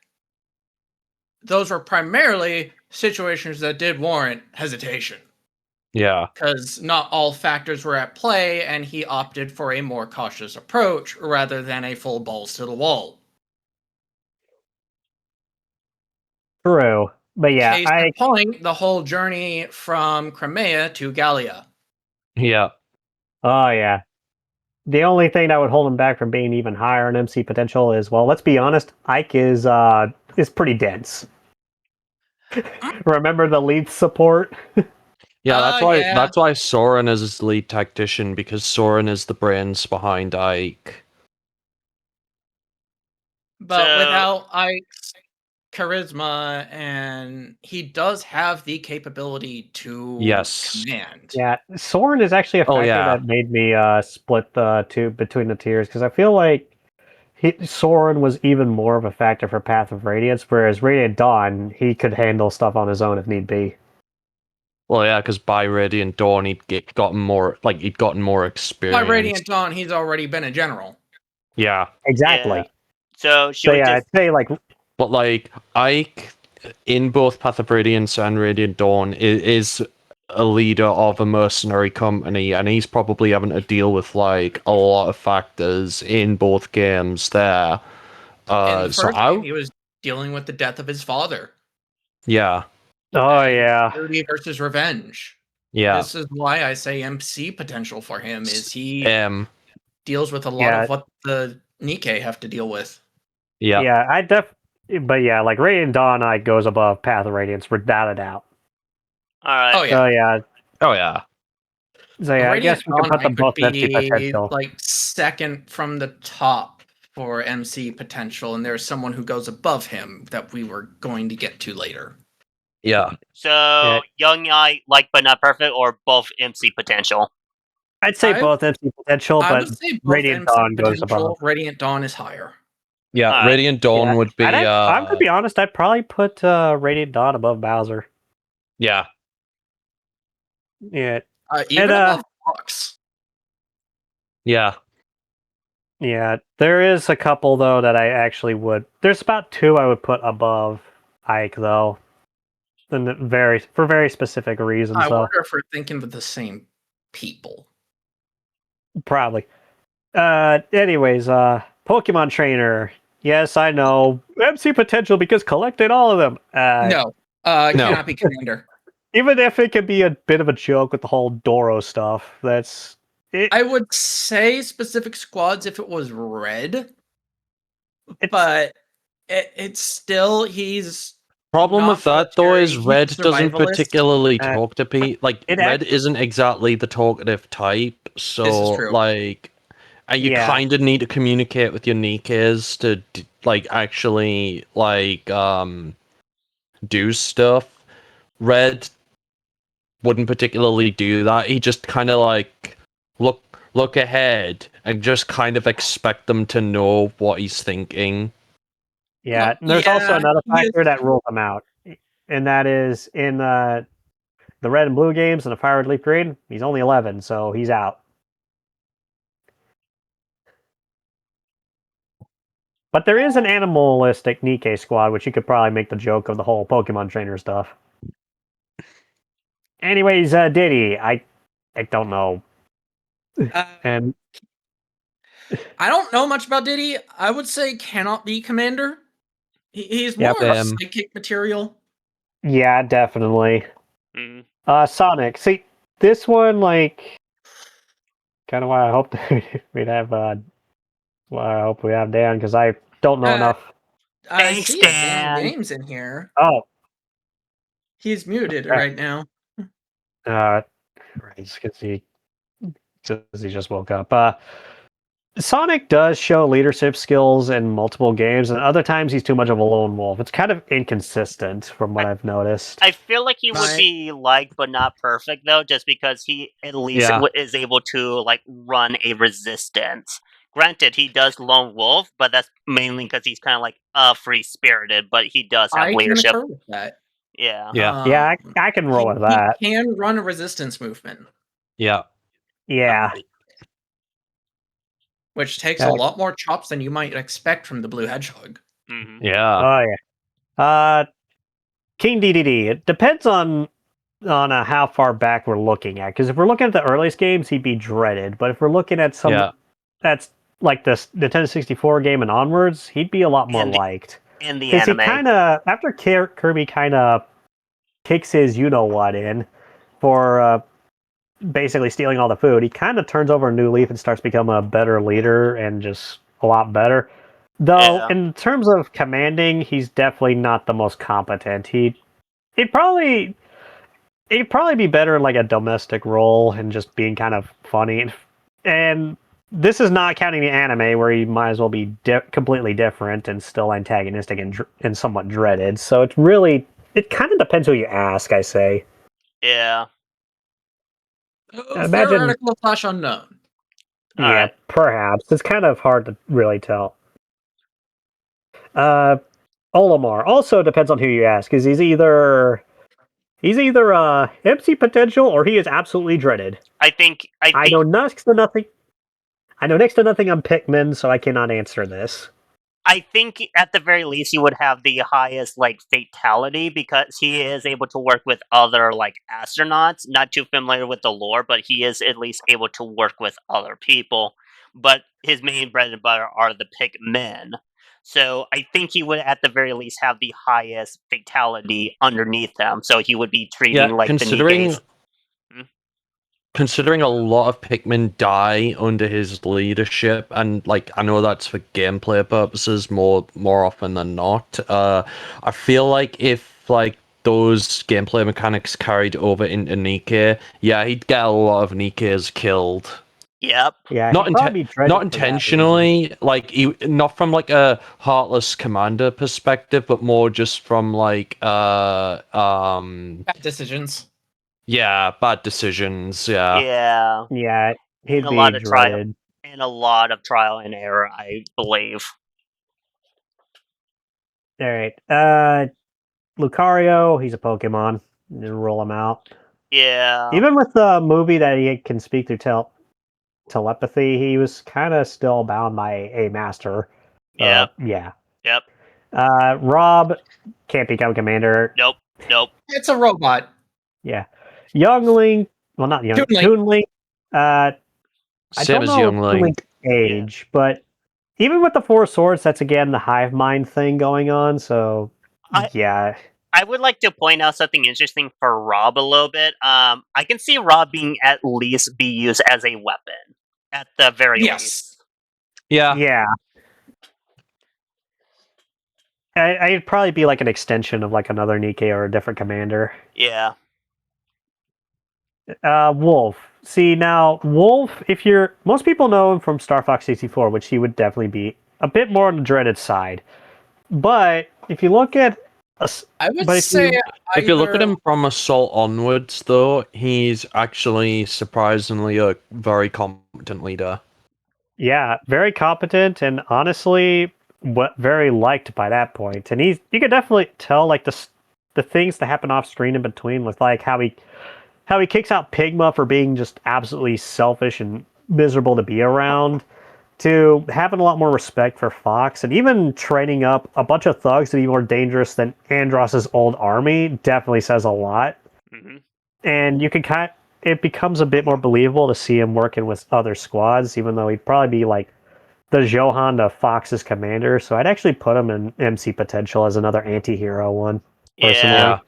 Those were primarily situations that did warrant hesitation. Yeah. Because not all factors were at play, and he opted for a more cautious approach rather than a full balls to the wall. True. But yeah, Case in point, the whole journey from Crimea to Gallia. Yeah. Oh, yeah. The only thing that would hold him back from being even higher in MC potential is, well, let's be honest, Ike is pretty dense. Remember the lead support? Yeah, that's why Soren is his lead tactician, because Soren is the brains behind Ike. But without Ike's charisma, and he does have the capability to command. Yeah, Soren is actually a factor that made me split the two between the tiers, because I feel like Soren was even more of a factor for Path of Radiance, whereas Radiant Dawn, he could handle stuff on his own if need be. Well, yeah, because by Radiant Dawn, he'd gotten more experience. By Radiant Dawn, he's already been a general. Yeah. Exactly. Yeah. So I'd say like... But like, Ike, in both Path of Radiance and Radiant Dawn, is a leader of a mercenary company, and he's probably having to deal with like a lot of factors in both games there. In the So first game, he was dealing with the death of his father. yeah, Oh and yeah, Security versus revenge. yeah, This is why I say MC potential for him is he deals with a lot Yeah. of what the Nikke have to deal with. yeah, yeah. But yeah, like Radiant Dawn, I goes above Path of Radiance without a doubt. All right. Oh yeah. So yeah, oh yeah, so yeah, I guess we can put them both in MC be potential. like second from the top for MC potential, and there's someone who goes above him that we were going to get to later. yeah. So Young Yai, like but not perfect, or both MC potential. I'd say both MC potential, I but would say both Radiant MC Dawn goes potential. above. Radiant Dawn is higher. Yeah, Alright. Radiant Dawn would be. I'm gonna be honest. I'd probably put Radiant Dawn above Bowser. Yeah, Yeah, Even above Fox. yeah, yeah. There is a couple though that I actually would. There's about two I would put above Ike though, and for very specific reasons. I though. wonder if we're thinking of the same people. Probably. Anyways, Pokemon Trainer. Yes, I know. MC potential because collected all of them. No, cannot be Commander. Even if it could be a bit of a joke with the whole Doro stuff, that's it. I would say specific squads if it was red, but it's still he's. problem not with that though is military, Red he's doesn't survivalist. particularly talk to people. Like It Red isn't exactly the talkative type, so This is true. like, and you Yeah. kind of need to communicate with your Nikkes to like actually like do stuff. Red wouldn't particularly do that. He just kind of like look ahead and just kind of expect them to know what he's thinking. Yeah, and there's also another factor that rules them out, and that is in the red and blue games and the Fire Red Leaf Green. He's only 11, so he's out. But there is an animalistic Nikke squad, which you could probably make the joke of the whole Pokemon Trainer stuff. Anyways, Diddy, I don't know, and I don't know much about Diddy. I would say cannot be Commander. He's more Yep, of a psychic material. yeah, definitely. Mm. Sonic. See, this one, like, kind of why I hope we'd have. Why I hope we have Dan because I don't know enough. I Thanks, see Dan. Dan Games in here. Oh, He's muted Okay. right now. right, because he just woke up. Sonic does show leadership skills in multiple games, and other times he's too much of a lone wolf. It's kind of inconsistent from what I've noticed. I feel like he would Right. be liked but not perfect though, just because he at least Yeah. is able to like run a resistance. Granted, he does lone wolf, but that's mainly because he's kind of like free spirited. But he does have I can leadership. agree with that. Yeah. Yeah. Yeah, I can roll with that. He can run a resistance movement, Yeah. Yeah, which takes Yeah. a lot more chops than you might expect from the Blue Hedgehog. Hmm. Yeah. oh yeah. King DDD. It depends on how far back we're looking at. Because if we're looking at the earliest games, he'd be dreaded. But if we're looking at some Yeah. that's like the Nintendo 64 game and onwards, he'd be a lot more liked. In the Because he anime. kind of, after Kirby kind of kicks his you-know-what in for basically stealing all the food, he kind of turns over a new leaf and starts becoming a better leader and just a lot better. Though, Yeah. in terms of commanding, he's definitely not the most competent. He'd probably be better in like a domestic role and just being kind of funny. And this is not counting the anime where he might as well be completely different and still antagonistic and somewhat dreaded. So it kind of depends who you ask, I say. Yeah. Imagine- Theoretical / unknown. Yeah, Alright. perhaps. It's kind of hard to really tell. Olimar also depends on who you ask, because he's either MC potential or he is absolutely dreaded. I think I know next to nothing. I know next to nothing on Pikmin, so I cannot answer this. I think at the very least he would have the highest like fatality because he is able to work with other like astronauts. Not too familiar with the lore, but he is at least able to work with other people. But his main bread and butter are the Pikmin. So I think he would at the very least have the highest fatality underneath them. So he would be treating Yeah, like the Nikke's. considering a lot of Pikmin die under his leadership, and like I know that's for gameplay purposes more often than not. I feel like if like those gameplay mechanics carried over into Nikke, yeah, he'd get a lot of Nikkes killed. Yep. Yeah, Not he'd probably be dreaded not for that reason. intentionally, like not from like a heartless commander perspective, but more just from like Bad decisions. yeah, bad decisions. Yeah. Yeah. Yeah, he'd And a be lot of trial dreaded. and a lot of trial and error, I believe. All right. Lucario, he's a Pokemon. Just roll him out. Yeah. Even with the movie that he can speak through telepathy, he was kind of still bound by a master. Yep. Yeah. Yep. Rob can't become commander. Nope. Nope. It's a robot. Yeah. Youngling, well, not Young. Toonlink. Toonlink. I Same don't as know Youngling. Toonlink's age, but even with the Four Swords, that's again the hive mind thing going on. So, yeah. I would like to point out something interesting for Rob a little bit. I can see Rob being at least be used as a weapon at the very Yes. least. Yeah. Yeah. I'd probably be like an extension of like another Nikke or a different commander. Yeah. Wolf. See, now, Wolf, most people know him from Star Fox 64, which he would definitely be a bit more on the dreaded side. But if you look at... I would say If you look at either- him from Assault onwards, though, he's actually surprisingly a very competent leader. Yeah, very competent and honestly, very liked by that point. And you could definitely tell like the things that happen off screen in between with like how he kicks out Pigma for being just absolutely selfish and miserable to be around, to having a lot more respect for Fox, and even training up a bunch of thugs to be more dangerous than Andross's old army definitely says a lot. Mm-hmm. And it becomes a bit more believable to see him working with other squads, even though he'd probably be like the Johan to Fox's commander. So I'd actually put him in MC potential as another anti-hero one. Personally. Yeah. I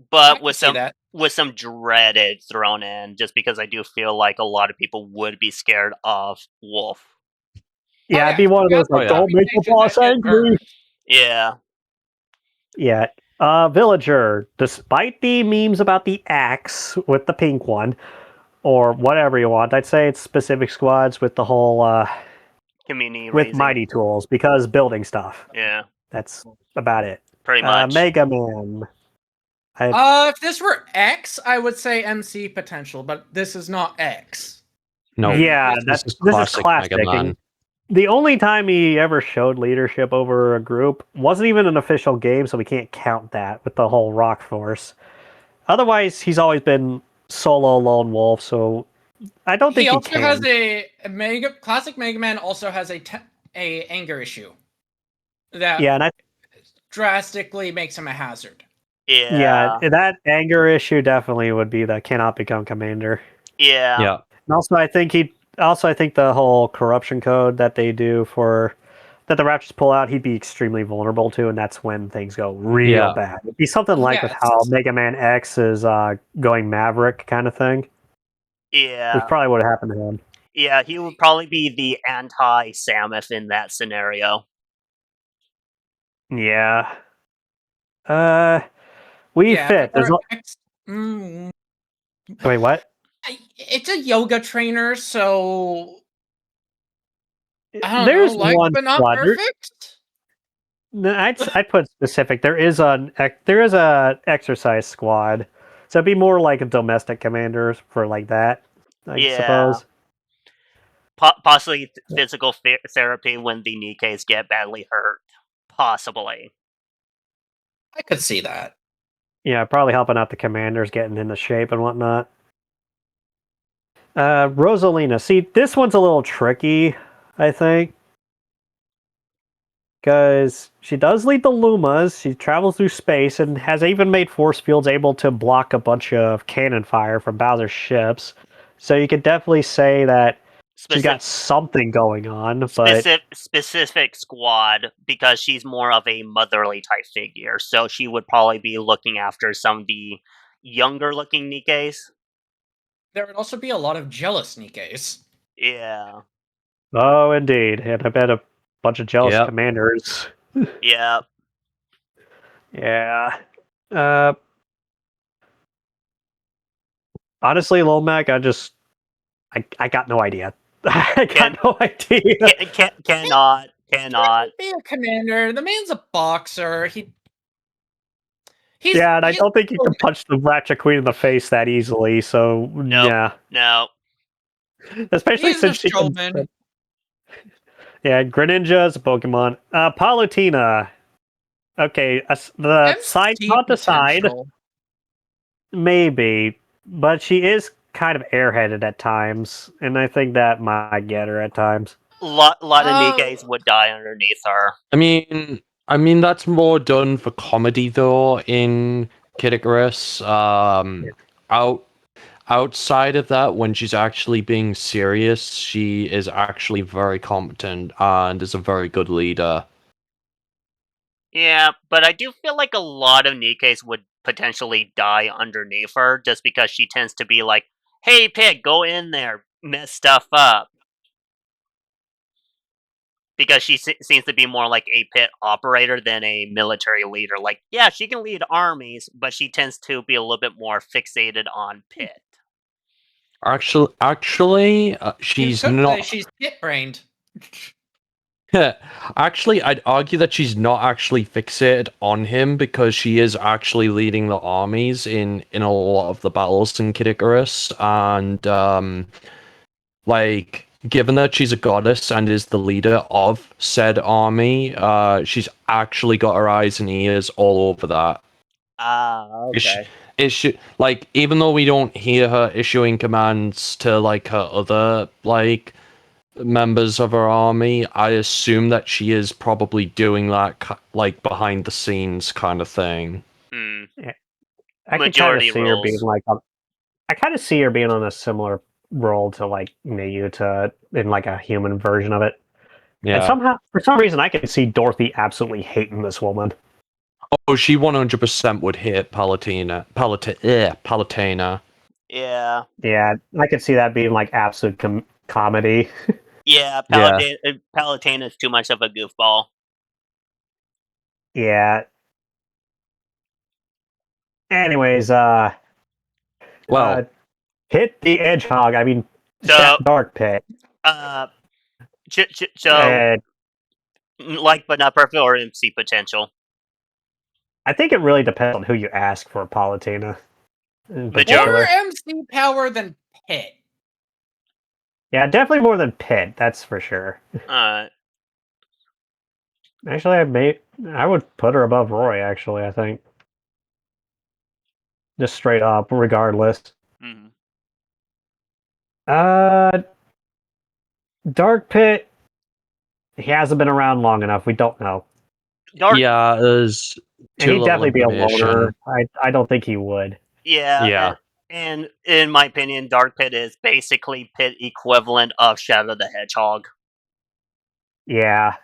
But can with see some that. with some dreaded thrown in, just because I do feel like a lot of people would be scared of Wolf. Yeah, Oh, it'd be one of those like, don't make the boss angry. Yeah. Yeah. Villager, despite the memes about the axe with the pink one, or whatever you want, I'd say it's specific squads with the whole Community with raising. mighty tools because building stuff. Yeah. That's about it. Pretty much. Mega Man. If this were X, I would say MC potential, but this is not X. No. Yeah, this this is is classic classic. Mega Man. And the only time he ever showed leadership over a group wasn't even an official game, so we can't count that with the whole Rock Force. Otherwise, he's always been solo lone wolf, so I don't think He he also can. has a classic Mega Man also has a anger issue that Yeah, and drastically makes hm a hazard. Yeah. yeah, that anger issue definitely would be the cannot become commander. Yeah. Yeah. And also, I think the whole corruption code that they do that the Raptors pull out, he'd be extremely vulnerable to, and that's when things go real bad. It'd be something like with how Mega Man X is going Maverick kind of thing. Yeah. Which probably would have happened to him. Yeah, he would probably be the anti-Samus in that scenario. Yeah. Fit. There's Wait, what? It's a yoga trainer, so I don't There's know, like, one but not squad. perfect. No, I'd put specific. There is a exercise squad, so it'd be more like a domestic commanders for like that. I suppose. Possibly physical therapy when the Nikkes get badly hurt. Possibly. I could see that. Yeah, probably helping out the commanders getting into shape and whatnot. Rosalina. See, this one's a little tricky, I think. because she does lead the Lumas. She travels through space and has even made force fields able to block a bunch of cannon fire from Bowser's ships. So you could definitely say that she's got something going on, but specific squad, because she's more of a motherly type figure. So she would probably be looking after some of the younger looking Nikkes. There would also be a lot of jealous Nikkes. Yeah. oh, indeed, and I bet a bunch of jealous Yep. commanders. Yeah. Yeah. Honestly, Lil Mac, I got no idea. I got no idea. Cannot. Be a commander. The man's a boxer. Yeah, and I don't think he can punch the Ratchet Queen in the face that easily. So yeah, No. especially He's since a she can. showman. Yeah, Greninja is a Pokemon. Palutena. Okay, the side MC not the side potential. maybe, but she is kind of airheaded at times, and I think that might get her at times. Lot of Nikkes would die underneath her. I mean that's more done for comedy though in Kid Icarus. Outside of that, when she's actually being serious, she is actually very competent and is a very good leader. Yeah, but I do feel like a lot of Nikkes would potentially die underneath her just because she tends to be like, hey, pig, go in there, mess stuff up. Because she seems to be more like a pit operator than a military leader. Like, yeah, she can lead armies, but she tends to be a little bit more fixated on pit. Actually, she's not. She's pit-brained. Actually, I'd argue that she's not actually fixated on him because she is actually leading the armies in a lot of the battles in Kid Icarus, and like given that she's a goddess and is the leader of said army, she's actually got her eyes and ears all over that. Okay. Like even though we don't hear her issuing commands to like her other like members of her army, I assume that she is probably doing that like behind the scenes kind of thing. Yeah. I Majority can kind of see her roles. being like I kind of see her being on a similar role to like Nayuta in like a human version of it. Yeah. And somehow, for some reason, I can see Dorothy absolutely hating this woman. Oh, she 100% would hit Palutena. Yeah. Yeah, I could see that being like absolute comedy. Yeah, Palutena is too much of a goofball. Yeah. Anyways, Pit the Hedgehog. I mean, Dark Pit. So, like but not perfect, or MC potential? I think it really depends on who you ask for Palutena. More MC power than Pit. Yeah, definitely more than Pit. That's for sure. Actually, I would put her above Roy. Actually, I think just straight up, regardless. Mm-hmm. Dark Pit. He hasn't been around long enough. We don't know. There's and he'd definitely be a loner. I don't think he would. Yeah. And in my opinion, Dark Pit is basically Pit equivalent of Shadow the Hedgehog. Yeah.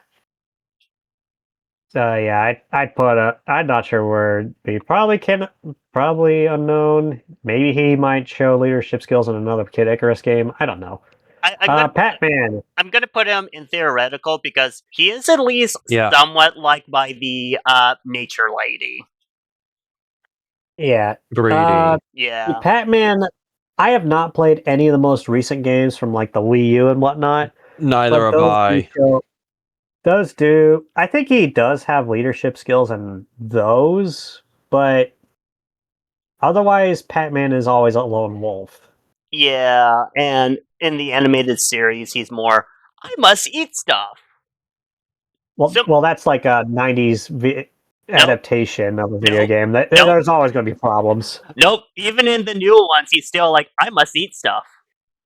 So yeah, I'd put I'm not sure where he probably unknown. Maybe he might show leadership skills in another Kid Icarus game. I don't know. Pac-Man. I'm gonna put him in theoretical because he is at least somewhat liked by the nature lady. Yeah. Yeah. Pac-Man. I have not played any of the most recent games from like the Wii U and whatnot. Neither have I. I think he does have leadership skills in those, but otherwise, Pac-Man is always a lone wolf. Yeah, and in the animated series, he's more, I must eat stuff. Well, that's like a 90s adaptation of a video game. There's always going to be problems. Nope, even in the new ones, he's still like, I must eat stuff.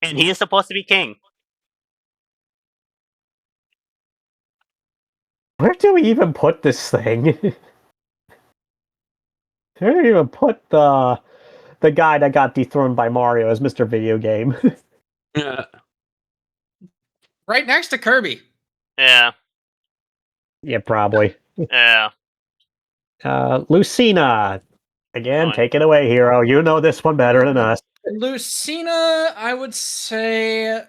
And he is supposed to be king. Where do we even put this thing? Where do we even put the guy that got dethroned by Mario as Mr. Video Game? Yeah. Right next to Kirby. Yeah. Yeah, probably. Yeah. Lucina. Again, Fine. take it away, Hero. You know this one better than us. Lucina, I would say,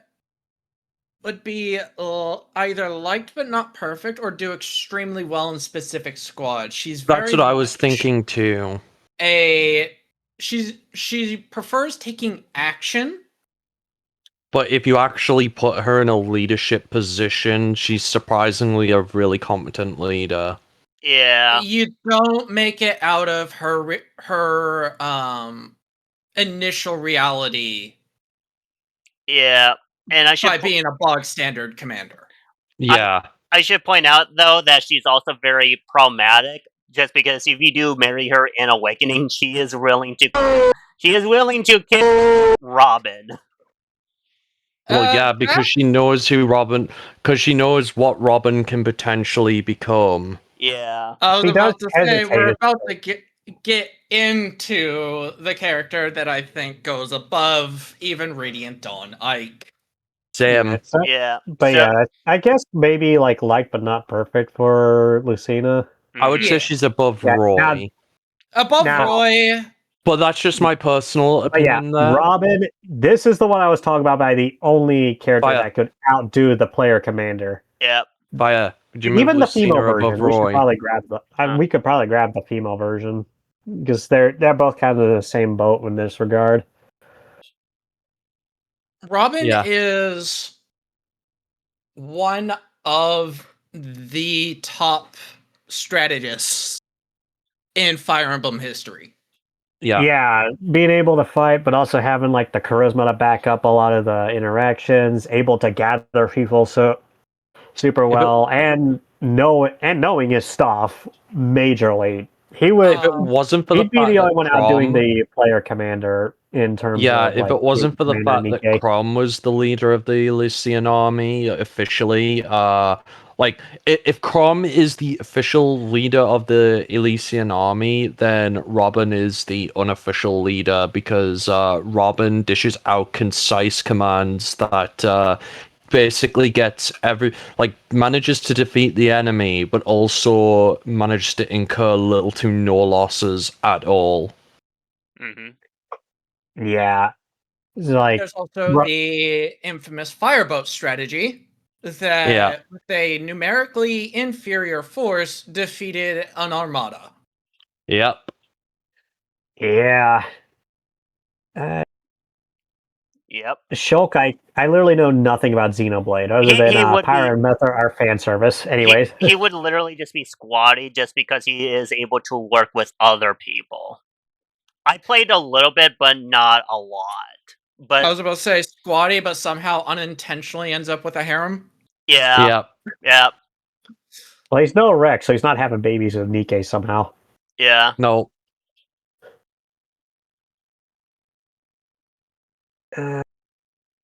would be either liked but not perfect, or do extremely well in specific squads. She's very That's what I was much thinking too. she prefers taking action. But if you actually put her in a leadership position, she's surprisingly a really competent leader. Yeah. You don't make it out of her initial reality Yeah. And I should by being a bog standard commander. Yeah. I should point out though that she's also very problematic. Just because if you do marry her in Awakening, she is willing to kill Robin. Well, yeah, because she knows because she knows what Robin can potentially become. Yeah. I was She about does to say we're hesitate. about to get into the character that I think goes above even Radiant Dawn, Ike. Same. Yeah. But So- yeah, I guess maybe like but not perfect for Lucina. I would Mhm. say she's above Yeah, Roy. Above Now- Roy. But that's just my personal But yeah, opinion there. Robin, this is the one I was talking about by the only character Fire. that could outdo the player commander. Yeah. Via, would you move Even the Lucina female above version. We should Roy? probably grab we could probably grab the female version. Because they're both kind of in the same boat in this regard. Robin Yeah. is one of the top strategists in Fire Emblem history. Yeah. Being able to fight, but also having like the charisma to back up a lot of the interactions, able to gather people super well, and knowing his stuff majorly. He would. If it wasn't for the He'd be fact the only that one outdoing Crom, the player commander in terms of. if it wasn't for the fact that Nikke. Crom was the leader of the Elysian army officially, if Crom is the official leader of the Elysian army, then Robin is the unofficial leader because Robin dishes out concise commands that basically gets manages to defeat the enemy, but also manages to incur little to no losses at all. Mm-hmm. Yeah. It's like There's also the infamous fireboat strategy that with a numerically inferior force defeated an armada. Yep. Yeah. Yep. Shulk, I literally know nothing about Xenoblade other than Pyra and Method are fan service. Anyways, he would literally just be squatty just because he is able to work with other people. I played a little bit, but not a lot. But I was about to say squatty, but somehow unintentionally ends up with a harem. Yeah. Well, he's no Rex, so he's not having babies with Nikke somehow. Yeah. No.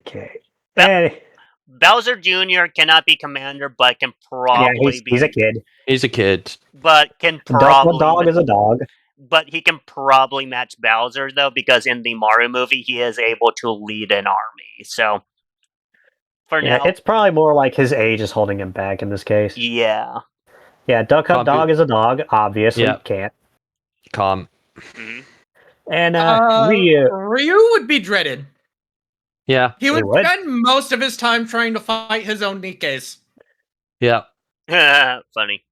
Okay. Bowser Jr. cannot be commander, but can probably be. He's a kid. He's a kid. But can probably. A dog is a dog. But he can probably match Bowser, though, because in the Mario movie, he is able to lead an army. So, for now. It's probably more like his age is holding him back in this case. Yeah. Yeah, Duck Hunt Dog is a dog, obviously. Can't. Calm. Mm-hmm. And Ryu would be dreaded. Yeah. He would spend most of his time trying to fight his own Nikkes. Yeah. Funny.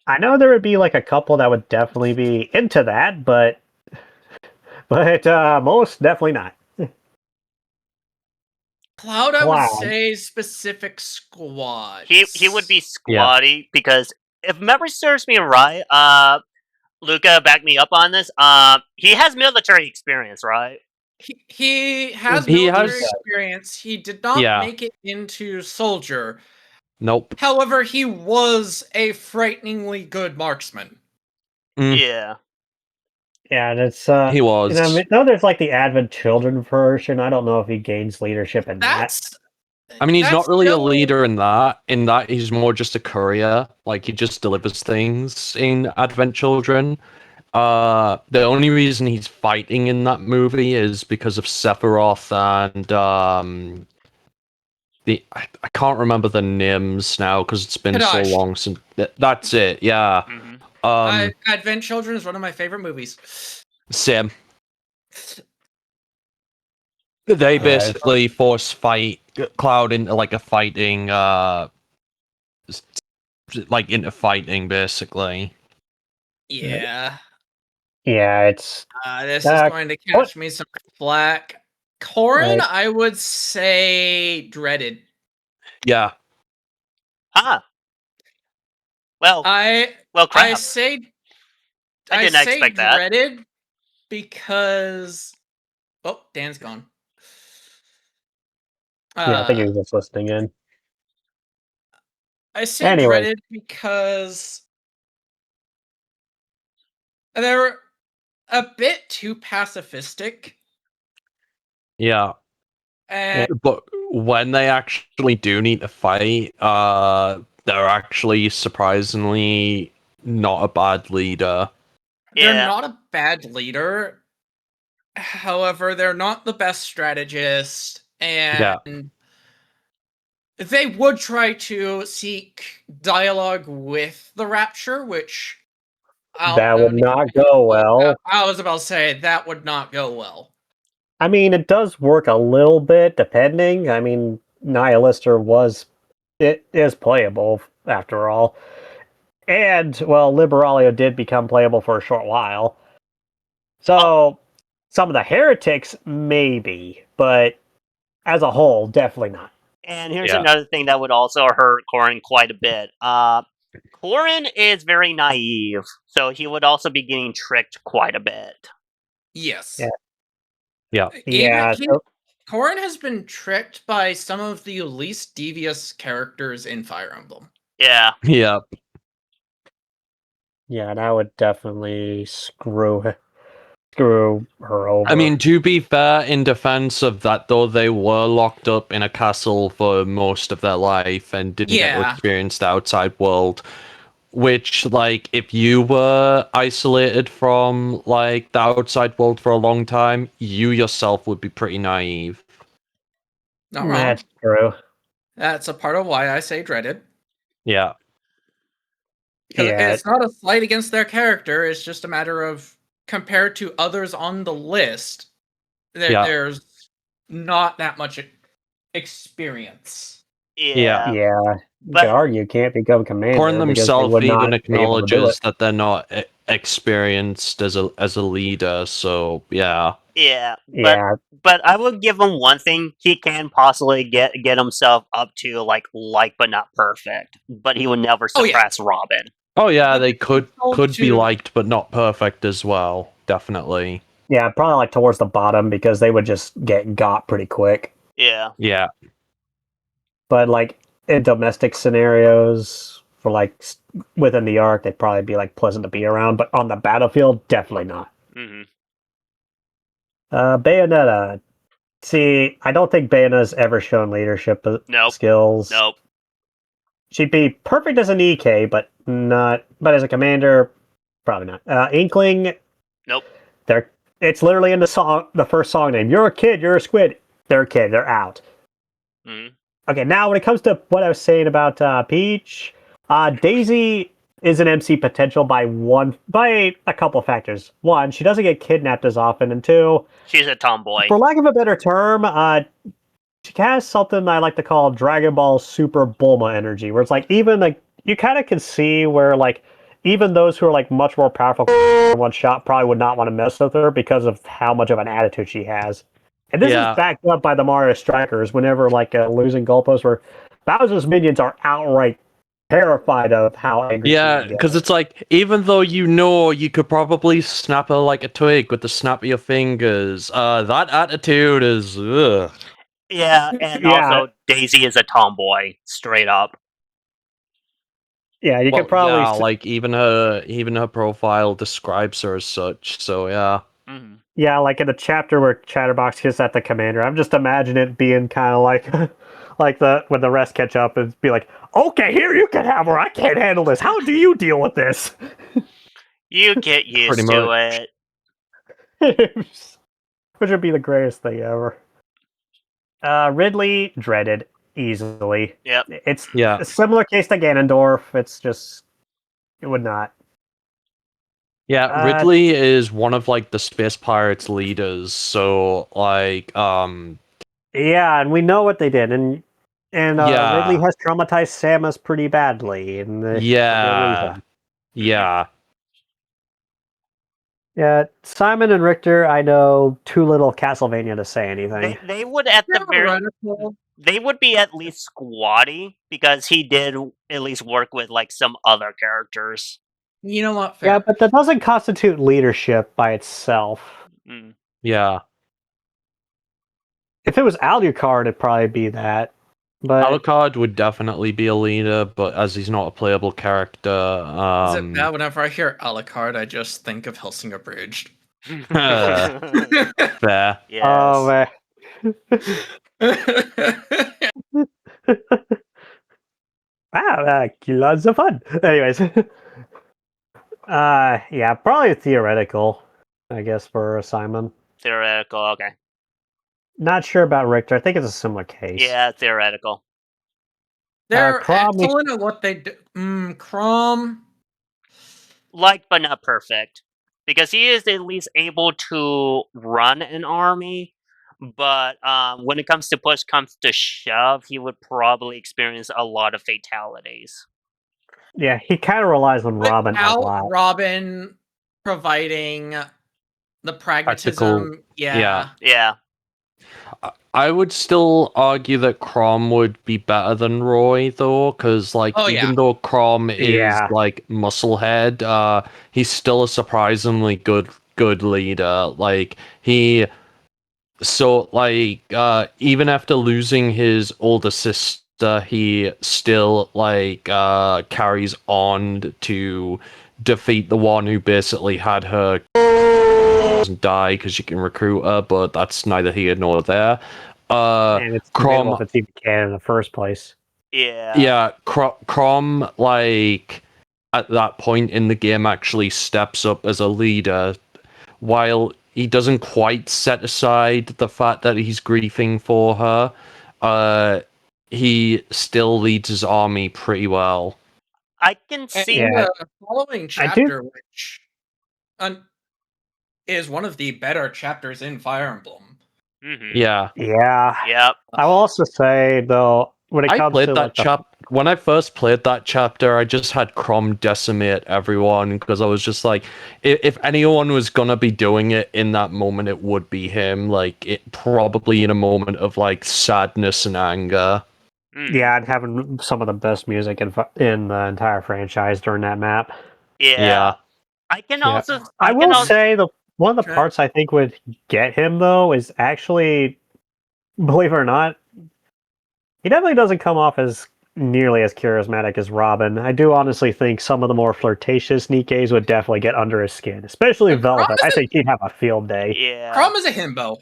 I know there would be like a couple that would definitely be into that, but most definitely not. Cloud, I would say specific squad. He would be squatty because if memory serves me right, Luca, back me up on this. He has military experience, right? He has military experience. He did not make it into soldier. Nope. However, he was a frighteningly good marksman. Yeah. Yeah, that's he was. there's like the Advent Children version. I don't know if he gains leadership in that. I mean, he's That's not really a still- leader in that. In that, he's more just a courier. Like, he just delivers things in Advent Children. The only reason he's fighting in that movie is because of Sephiroth and I can't remember the names now because it's been so Kadash. long since. That's it. Yeah. Advent Children is one of my favorite movies. Same. They basically force fight Cloud into like a fighting, like into fighting basically. Yeah. Yeah, it's This is going to catch me some flack. Corrin, Right. I would say dreaded. Yeah. Ah. Well, I crap. say I didn't expect that. dreaded because Dan's gone. yeah, I think he was just listening in. I say Anyway. dreaded because they're a bit too pacifistic. Yeah. And But when they actually do need to fight, they're actually surprisingly not a bad leader. they're Yeah. not a bad leader. However, they're not the best strategist, and they would try to seek dialogue with the Rapture, which That would not go well. I was about to say that would not go well. I mean, it does work a little bit, depending. I mean, Nihilister it is playable, after all. And, well, Liberalia did become playable for a short while. So, some of the heretics, maybe, but as a whole, definitely not. And here's another thing that would also hurt Corrin quite a bit. Corrin is very naive, so he would also be getting tricked quite a bit. Yes. Yeah. Corrin has been tricked by some of the least devious characters in Fire Emblem. Yeah. Yeah. Yeah, that would definitely screw her over. I mean, to be fair, in defense of that, though, they were locked up in a castle for most of their life and didn't get to experience the outside world. Which, like, if you were isolated from, like, the outside world for a long time, you yourself would be pretty naive. Not wrong. That's true. That's a part of why I say dreaded. Yeah. Because it's not a slight against their character, it's just a matter of, compared to others on the list, there's not that much experience. Yeah. You could argue can't become commander. Corrin themselves even acknowledges that they're not experienced as a leader, so yeah. Yeah, but I will give him one thing: he can possibly get himself up to like but not perfect. But he would never suppress Robin. Oh yeah, they could be liked but not perfect as well. Definitely. Yeah, probably like towards the bottom because they would just get got pretty quick. Yeah. Yeah. But like in domestic scenarios, for like within the arc, they'd probably be like pleasant to be around. But on the battlefield, definitely not. Mm-hmm. Bayonetta. See, I don't think Bayonetta's ever shown leadership skills. Nope. She'd be perfect as an EK, but not. But as a commander, probably not. Inkling. Nope. It's literally in the first song name. You're a kid. You're a squid. They're a kid. They're out. Mm-hmm. Okay, now when it comes to what I was saying about Peach, Daisy is an MC potential by a couple of factors. One, she doesn't get kidnapped as often, and two, she's a tomboy. For lack of a better term, she has something I like to call Dragon Ball Super Bulma energy, where it's like even like you kind of can see where like even those who are like much more powerful in one shot probably would not want to mess with her because of how much of an attitude she has. And this is backed up by the Mario Strikers whenever like a losing goalpost where Bowser's minions are outright terrified of how angry she Yeah, because it's like, even though you could probably snap her like a twig with the snap of your fingers, that attitude is ugh. Yeah, and also Daisy is a tomboy, straight up. Yeah, you could probably like even her profile describes her as such. So yeah. Mm-hmm. Yeah, like in the chapter where Chatterbox hits at the commander, I'm just imagining it being kind of like like when the rest catch up and be like, okay, here you can have her. I can't handle this. How do you deal with this? You get used Pretty to much. it. Which would be the greatest thing ever. Ridley, dreaded easily. Yep. It's Yeah. a similar case to Ganondorf. It's just, it would not. Yeah, Ridley is one of like the Space Pirates leaders, so like Yeah, and we know what they did, and Yeah. Ridley has traumatized Samus pretty badly, and for good yeah. reason. Yeah. Yeah, Simon and Richter, I know too little Castlevania to say anything. They would at the very Theoretical. they would be at least squatty because he did at least work with like some other characters. You know what? Fair. Yeah, but that doesn't constitute leadership by itself. Mm. Yeah. If it was Alucard, it'd probably be that. But Alucard would definitely be a leader, but as he's not a playable character, Is it bad whenever I hear Alucard, I just think of Helsing Abridged? fair. Yes. oh man. Wow, lots of fun. Anyways, yeah, probably theoretical, I guess, for Simon. Theoretical, okay. Not sure about Richter. I think it's a similar case. Yeah, theoretical. They're Crom, excellent at what they do. Crom. Like, but not perfect. Because he is at least able to run an army, but when it comes to shove, he would probably experience a lot of fatalities. Yeah, he kind of relies on Robin a lot. Without Robin providing the pragmatism. yeah. Yeah. I would still argue that Crom would be better than Roy, though, because like even though Crom is like musclehead, he's still a surprisingly good leader. Like even after losing his older sister, he still carries on to defeat the one who basically had her die because you can recruit her, but that's neither here nor there. And it's Crom if it's even canon in the first place. Yeah. Yeah, Crom, like at that point in the game, actually steps up as a leader, while he doesn't quite set aside the fact that he's grieving for her. He still leads his army pretty well. I can see the following chapter, which is one of the better chapters in Fire Emblem. Mm-hmm. Yeah. Yep. I will also say though, when it comes to that when I first played that chapter, I just had Crom decimate everyone because I was just like, if anyone was gonna be doing it in that moment, it would be him. Like, it probably in a moment of like sadness and anger. Yeah, and having some of the best music in the entire franchise during that map. Yeah. I will say one of the parts I think would get him though is actually, believe it or not, he definitely doesn't come off as nearly as charismatic as Robin. I do honestly think some of the more flirtatious Nikkes would definitely get under his skin, especially Velvet. I think he'd have a field day. Yeah. Crom is a himbo.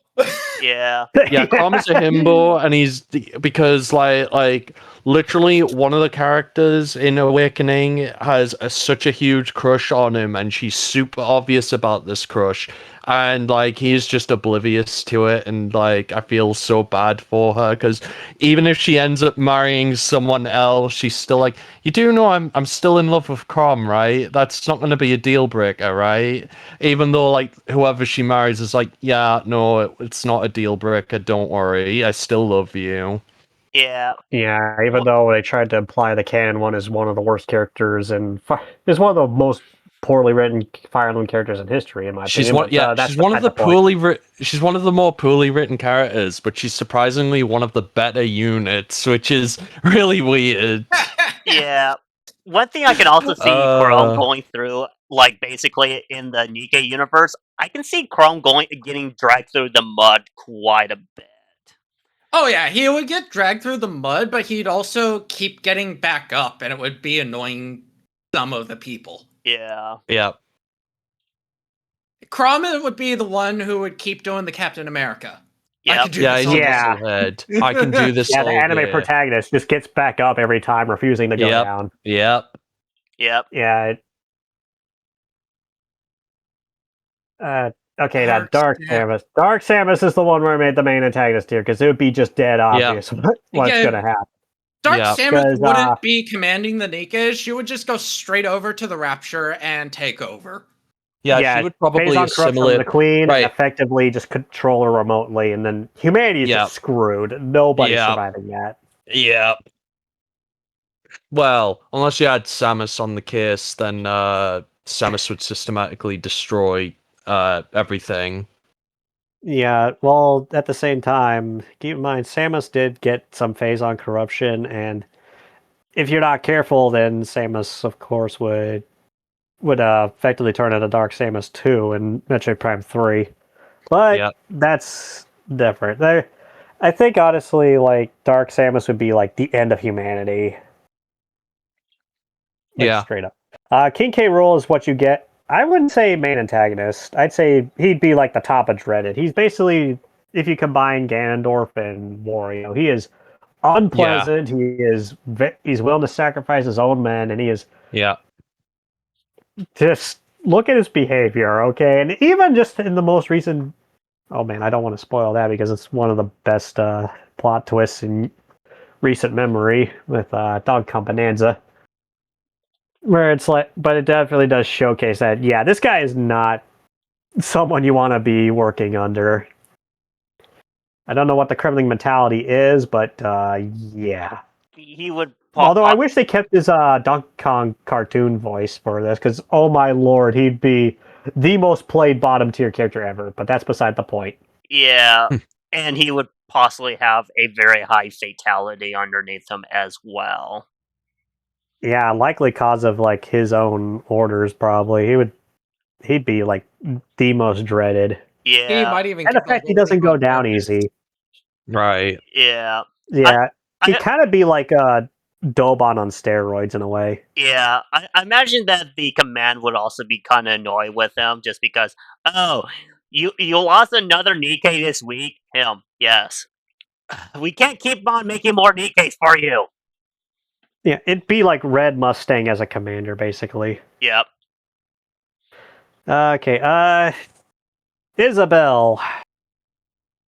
Yeah. Yeah, Crom is a himbo, and he's because like literally one of the characters in Awakening has such a huge crush on him, and she's super obvious about this crush, and like he's just oblivious to it, and like I feel so bad for her because even if she ends up marrying someone else, she's still like, you do know I'm still in love with Crom, right? That's not going to be a deal breaker, right? Even though like whoever she marries is like, yeah, no, it's not a deal breaker. Don't worry, I still love you. Yeah. Yeah, even though they tried to imply the canon one is one of the worst characters and is one of the most poorly written Fire Emblem characters in history, in my opinion. She's one of the more poorly written characters, but she's surprisingly one of the better units, which is really weird. Yeah. One thing I can also see Chrome going through, like basically in the Nikke universe, I can see Chrome getting dragged through the mud quite a bit. Oh yeah, he would get dragged through the mud, but he'd also keep getting back up, and it would be annoying some of the people. Yeah. Yeah. Crom would be the one who would keep doing the Captain America. I Yep. can do Yeah, this he's all a day. Yeah. musclehead. I can do this Yeah, the all anime day. protagonist just gets back up every time, refusing to go Yep. down. Yep. Yep. Yeah. Okay, now Dark Samus. Dark Samus is the one where I made the main antagonist here, because it would be just dead obvious what's Yeah. going to happen. Dark Yeah. Samus 'Cause, wouldn't be commanding the Nikkes. She would just go straight over to the Rapture and take over. Yeah, she would probably phase on corrupts from assimilate. the queen and Right. effectively just control her remotely, and then humanity is Yeah. just screwed. Nobody's Yeah. surviving that. Yep. Well, unless you had Samus on the case, then Samus would systematically destroy everything. Yeah, well, at the same time, keep in mind, Samus did get some phase on corruption, and if you're not careful, then Samus, of course, would effectively turn into Dark Samus 2 and Metroid Prime 3. But Yep. that's different. I think, honestly, like, Dark Samus would be, like, the end of humanity. Like, Yeah. straight up. King K. Rool is what you get. I wouldn't say main antagonist. I'd say he'd be like the top of Dreaded. He's basically, if you combine Ganondorf and Wario, he is unpleasant. He's willing to sacrifice his own men, and he is Yeah. just look at his behavior, okay? And even just in the most recent, oh man, I don't want to spoil that because it's one of the best plot twists in recent memory with Dog Kong Bonanza. Where it's like, but it definitely does showcase that, yeah, this guy is not someone you want to be working under. I don't know what the Kremlin mentality is, but yeah. He would. Although I wish they kept his Donkey Kong cartoon voice for this, because oh my lord, he'd be the most played bottom tier character ever. But that's beside the point. Yeah, and he would possibly have a very high fatality underneath him as well. Yeah, likely cause of like his own orders. Probably he'd be like the most dreaded. Yeah, He might even. And the fact he doesn't go down easy. Right. Yeah. Yeah, he'd I- kind of be like Dobon on steroids in a way. Yeah, I imagine that the command would also be kind of annoyed with him, just because. Oh, you lost another Nikke this week. Him, yes. We can't keep on making more Nikkes for you. Yeah, it'd be like Red Mustang as a commander, basically. Yep. Okay, Isabel.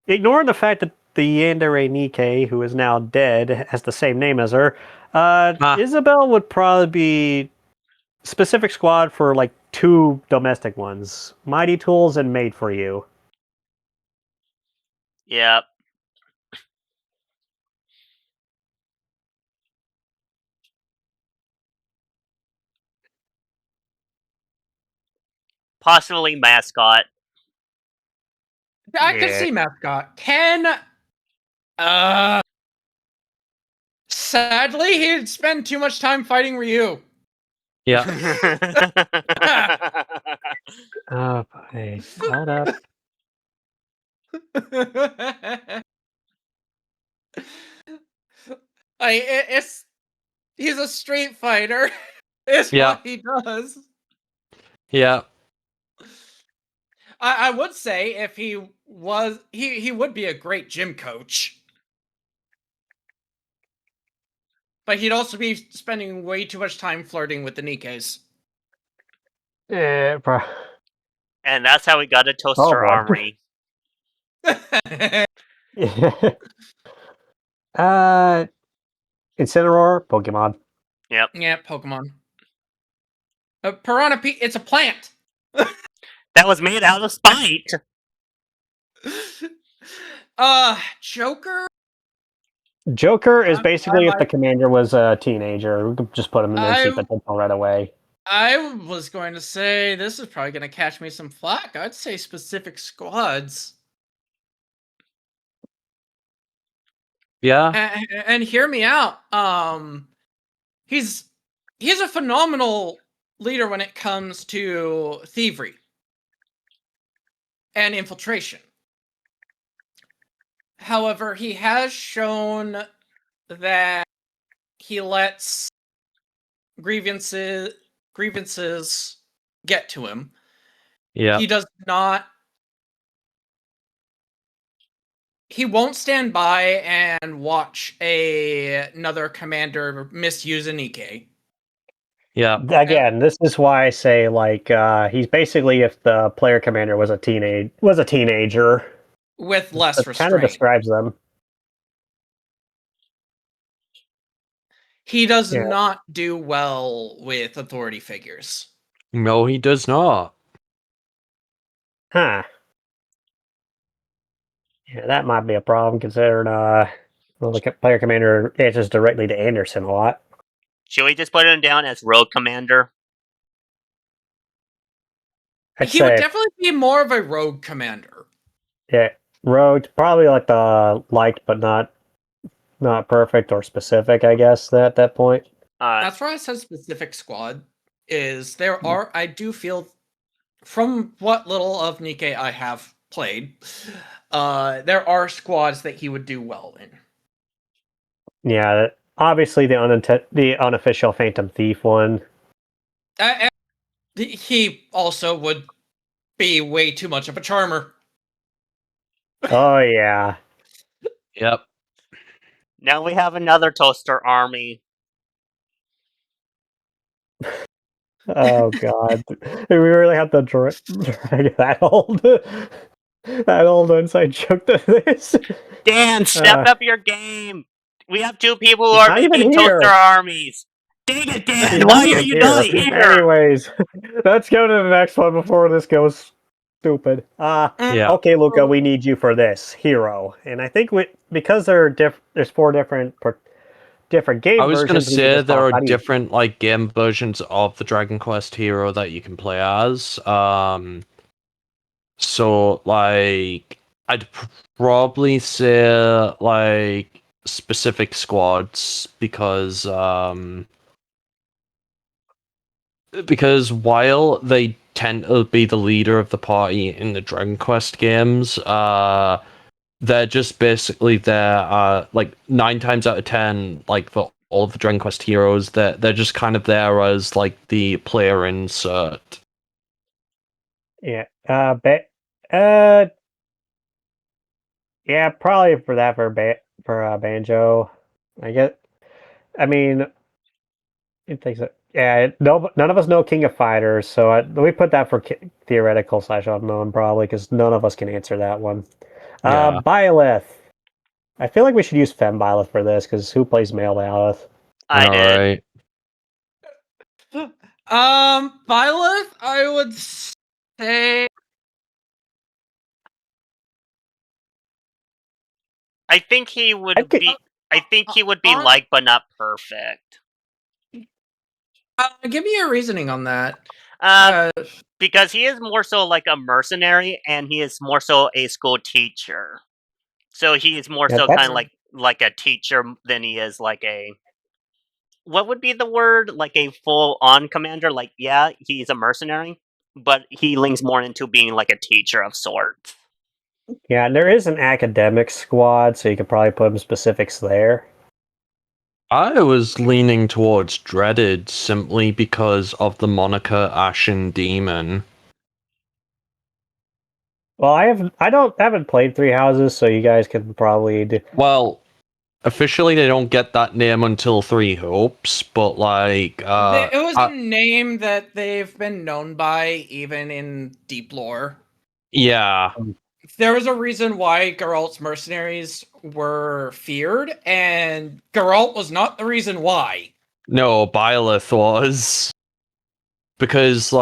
Ignoring the fact that the Yandere Nikke, who is now dead, has the same name as her, Isabel would probably be specific squad for like 2 domestic ones. Mighty Tools and Made for You. Yep. Possibly mascot. I could see mascot. Sadly, he'd spend too much time fighting Ryu. Yeah. Oh, boy. Hold up. He's a street fighter. It's Yeah. what he does. Yeah. I would say if he was, he would be a great gym coach. But he'd also be spending way too much time flirting with the Nikkes. Yeah, bro. And that's how we got a toaster Oh, boy. armory. Incineroar, Pokemon. Yep. Yeah, Pokemon. Piranha Pete, it's a plant. That was made out of spite. Joker? Joker is basically if the commander was a teenager. We could just put him in the seat right away. I was going to say, this is probably going to catch me some flack. I'd say specific squads. Yeah. And hear me out. He's a phenomenal leader when it comes to thievery and infiltration. However, he has shown that he lets grievances get to him. Yeah. He does not he won't stand by and watch another commander misuse a Nikke. Yeah. Again, this is why I say like he's basically if the player commander was a teenager. With less That kind of restraint. describes them. He does Yeah. not do well with authority figures. No, he does not. Huh. Yeah, that might be a problem considering well, the player commander answers directly to Anderson a lot. Should we just put him down as rogue commander? I'd He would say definitely be more of a rogue commander. yeah, rogue probably like the liked but not perfect or specific, I guess, at that point. That's why I said specific squad. Is there are I do feel from what little of Nikke I have played, there are squads that he would do well in. Yeah, obviously the unofficial Phantom Thief one. And he also would be way too much of a charmer. Oh yeah. Yep. Now we have another toaster army. Oh god. We really have to drag that old inside joke to this. Dan, step up your game. We have two people who He's are not even making here. toaster armies. Dang it, Dan! He's Why not are even you not here? Anyways, let's go to the next one before this goes stupid. Yeah. Okay, Luca, we need you for this hero, and I think because there's 4 different game I was versions. gonna say there are different like game versions of the Dragon Quest hero that you can play as. So like I'd probably say like specific squads because while they tend to be the leader of the party in the Dragon Quest games, they're just basically there. Like 9 times out of 10, like for all of the Dragon Quest heroes, they're just kind of there as like the player insert. Yeah. Yeah, probably for that for Banjo. I guess. I mean, it takes it. Yeah, no, none of us know King of Fighters, so we put that for theoretical / unknown probably because none of us can answer that one. Yeah. Byleth. I feel like we should use Fem Byleth for this because who plays male Byleth? I did. Byleth, I would say I think he would be. I think he would be liked, but not perfect. Give me your reasoning on that. Because he is more so like a mercenary, and he is more so a school teacher. So he is more so kind of like a teacher than he is like a. What would be the word? Like a full-on commander? Like, yeah, he's a mercenary, but he leans more into being like a teacher of sorts. Yeah, and there is an academic squad, so you could probably put some specifics there. I was leaning towards Dreaded simply because of the moniker Ashen Demon. Well, I haven't played Three Houses, so you guys can probably do. Well, officially they don't get that name until Three Hopes, but like it was a name that they've been known by even in deep lore. Yeah. There was a reason why Geralt's mercenaries were feared, and Geralt was not the reason why. No, Byleth was. Because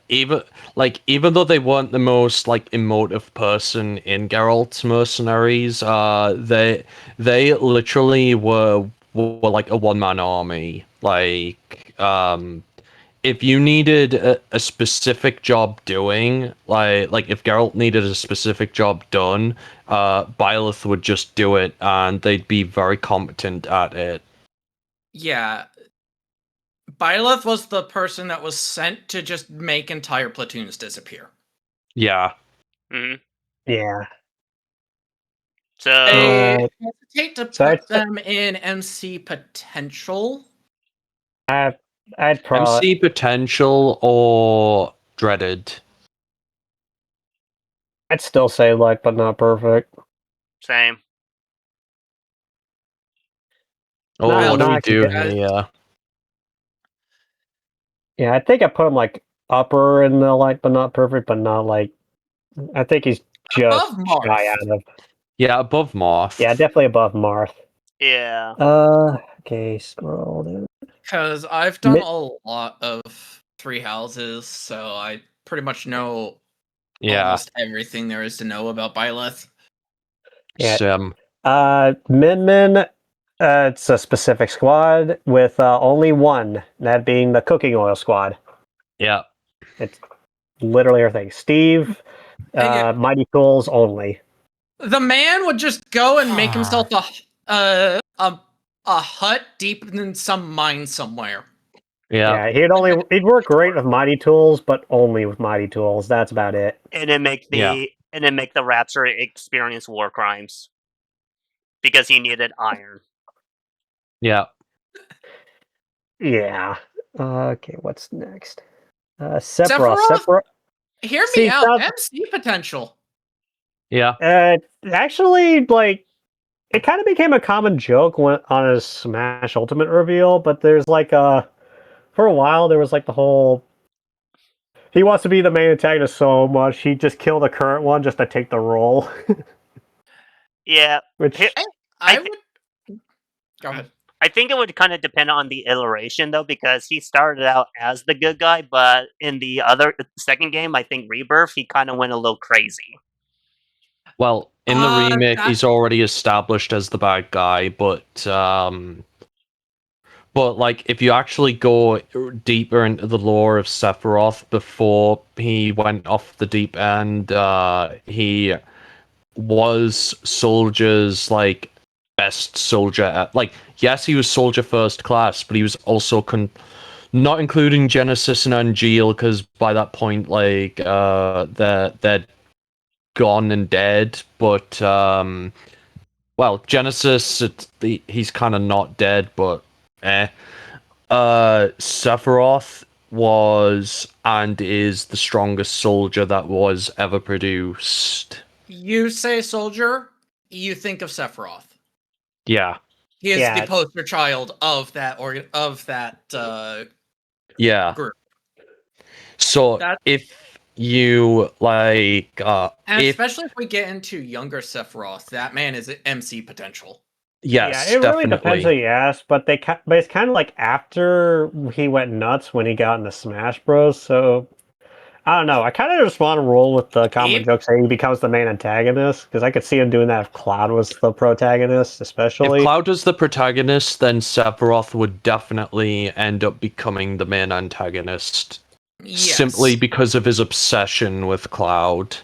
even though they weren't the most like emotive person in Geralt's mercenaries, they literally were like a one-man army. Like if you needed a specific job doing, like if Geralt needed a specific job done, Byleth would just do it, and they'd be very competent at it. Yeah. Byleth was the person that was sent to just make entire platoons disappear. Yeah. Mm-hmm. Yeah. So I hesitate to put them in MC potential. I'd probably MC potential or Dreaded. I'd still say like, but not perfect. Same. Oh, Not- what do we not do good. here? Yeah, I think I put him like upper in the like, but not perfect, but not like. I think he's just Above Marth. shy out of. Yeah, above Marth. Yeah, definitely above Marth. Yeah. Okay, scroll down. Because I've done Mi- a lot of Three Houses, so I pretty much know Yeah, almost everything there is to know about Byleth. Yeah. Sim. Min Min. It's a specific squad with only one, that being the cooking oil squad. Yeah. It's literally everything. Steve, Yeah. Mighty Tools only. The man would just go and make himself a hut deep in some mine somewhere. Yeah. Yeah, he'd work great with Mighty Tools, but only with Mighty Tools. That's about it. And then make the Raptor experience war crimes. Because he needed iron. Yeah. Yeah. Okay, what's next? Sephiroth. Sephiroth? Hear See, me out. sounds- MC potential. Yeah. Actually, like, it kind of became a common joke on his Smash Ultimate reveal, but there's like for a while there was like the whole he wants to be the main antagonist so much he'd just kill the current one just to take the role. Yeah. Which I would. Go ahead. I think it would kind of depend on the iteration, though, because he started out as the good guy, but in the second game, I think Rebirth, he kind of went a little crazy. Well, in the remake, that- he's already established as the bad guy, but like if you actually go deeper into the lore of Sephiroth before he went off the deep end, he was Soldier's like best soldier at, like, yes, he was Soldier first class, but he was also not including Genesis and Angeal, because by that point, like, they're gone and dead. But well, Genesis, he's kind of not dead, but Sephiroth was and is the strongest soldier that was ever produced. You say soldier, you think of Sephiroth. Yeah. He is Yeah. the poster child of that Yeah. group. So if you like, And especially if we get into younger Sephiroth, that man is MC potential. yes, yeah, it really definitely. depends who you ask, but it's kind of like after he went nuts when he got into Smash Bros. So I don't know. I kind of just want to roll with the common joke saying he becomes the main antagonist, because I could see him doing that if Cloud was the protagonist, especially. If Cloud was the protagonist, then Sephiroth would definitely end up becoming the main antagonist. Yes. Simply because of his obsession with Cloud.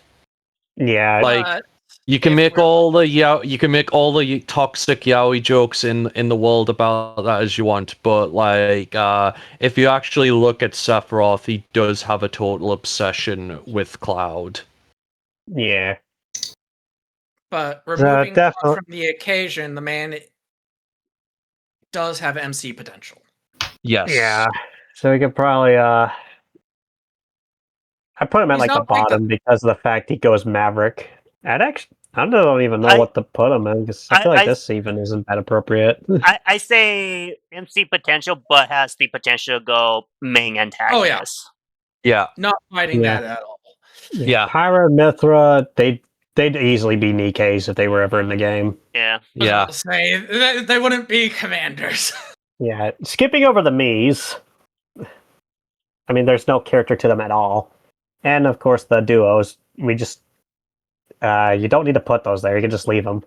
Yeah, Like, you can make all the toxic yaoi jokes in the world about that as you want, but like, if you actually look at Sephiroth, he does have a total obsession with Cloud. yeah. But removing Cloud definitely. from the occasion, the man does have MC potential. Yes. Yeah. So we could probably I put him at He's like the not like bottom because of the fact he goes Maverick. I don't even know what to put him in, because I feel like this even isn't that appropriate. I say MC potential, but has the potential to go main antagonist. Yeah. Not fighting that at all. Yeah. Pyra and Mithra, they'd easily be Nikke's if they were ever in the game. Yeah. Yeah. I'll say they wouldn't be commanders. Yeah. Skipping over the Mii's. I mean, there's no character to them at all. And of course the duos. We just you don't need to put those there. You can just leave them.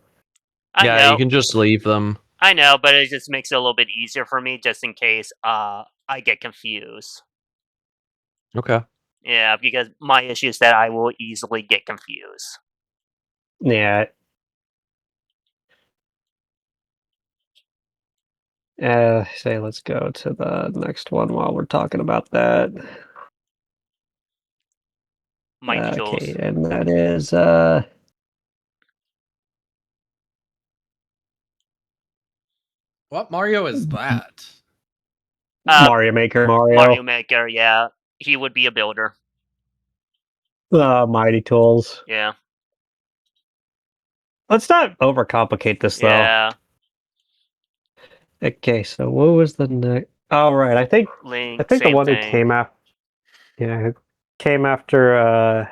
I know. You can just leave them. I know, but it just makes it a little bit easier for me, just in case I get confused. Okay. Yeah, because my issue is that I will easily get confused. Yeah. Let's go to the next one while we're talking about that. Mighty Okay, Tools. and that is What Mario is that? Mario Maker. Mario Maker, yeah. He would be a builder. Mighty Tools. Yeah. Let's not overcomplicate this, though. Yeah. Okay, so what was the next? Oh, right. I think Link, the same one who thing. came after. Yeah, who came after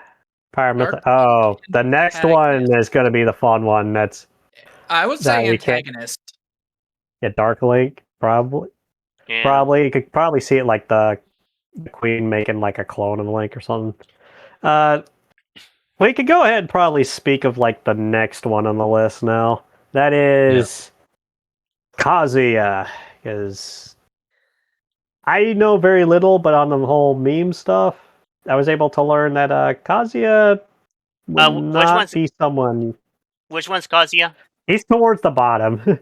Pyramith. Dark Oh, the next one is going to be the fun one. That's I would that say we can't. Antagonist. Yeah, Dark Link, probably. Yeah. Probably you could probably see it like the Queen making like a clone of Link or something. We could go ahead and probably speak of like the next one on the list now. That is Kazuya, because I know very little, but on the whole meme stuff, I was able to learn that Kazuya would not be someone. Which one's Kazuya? He's towards the bottom.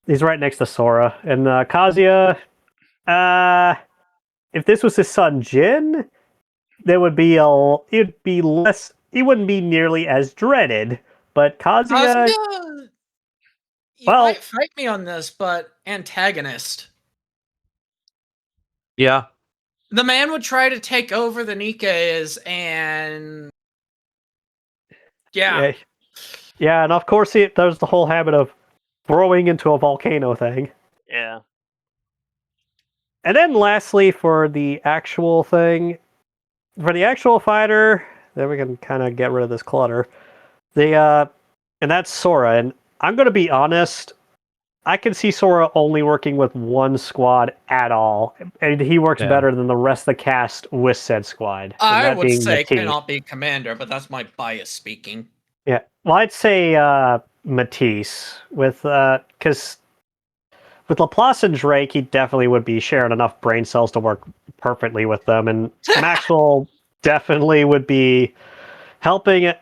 He's right next to Sora, and Kazuya. If this was his son Jin, there would be it'd be less. He wouldn't be nearly as dreaded. But Kazuya, You might fight me on this, but Antagonist. Yeah. The man would try to take over the Nikkes, and yeah, and of course there's the whole habit of throwing into a volcano thing. Yeah. And then lastly, for the actual thing, for the actual fighter, then we can kind of get rid of this clutter. And that's Sora. And I'm going to be honest, I can see Sora only working with one squad at all, and he works better than the rest of the cast with said squad. I would say cannot be Commander, but that's my bias speaking. Yeah, well, I'd say Matisse because with Laplace and Drake, he definitely would be sharing enough brain cells to work perfectly with them, and Maxwell definitely would be helping it.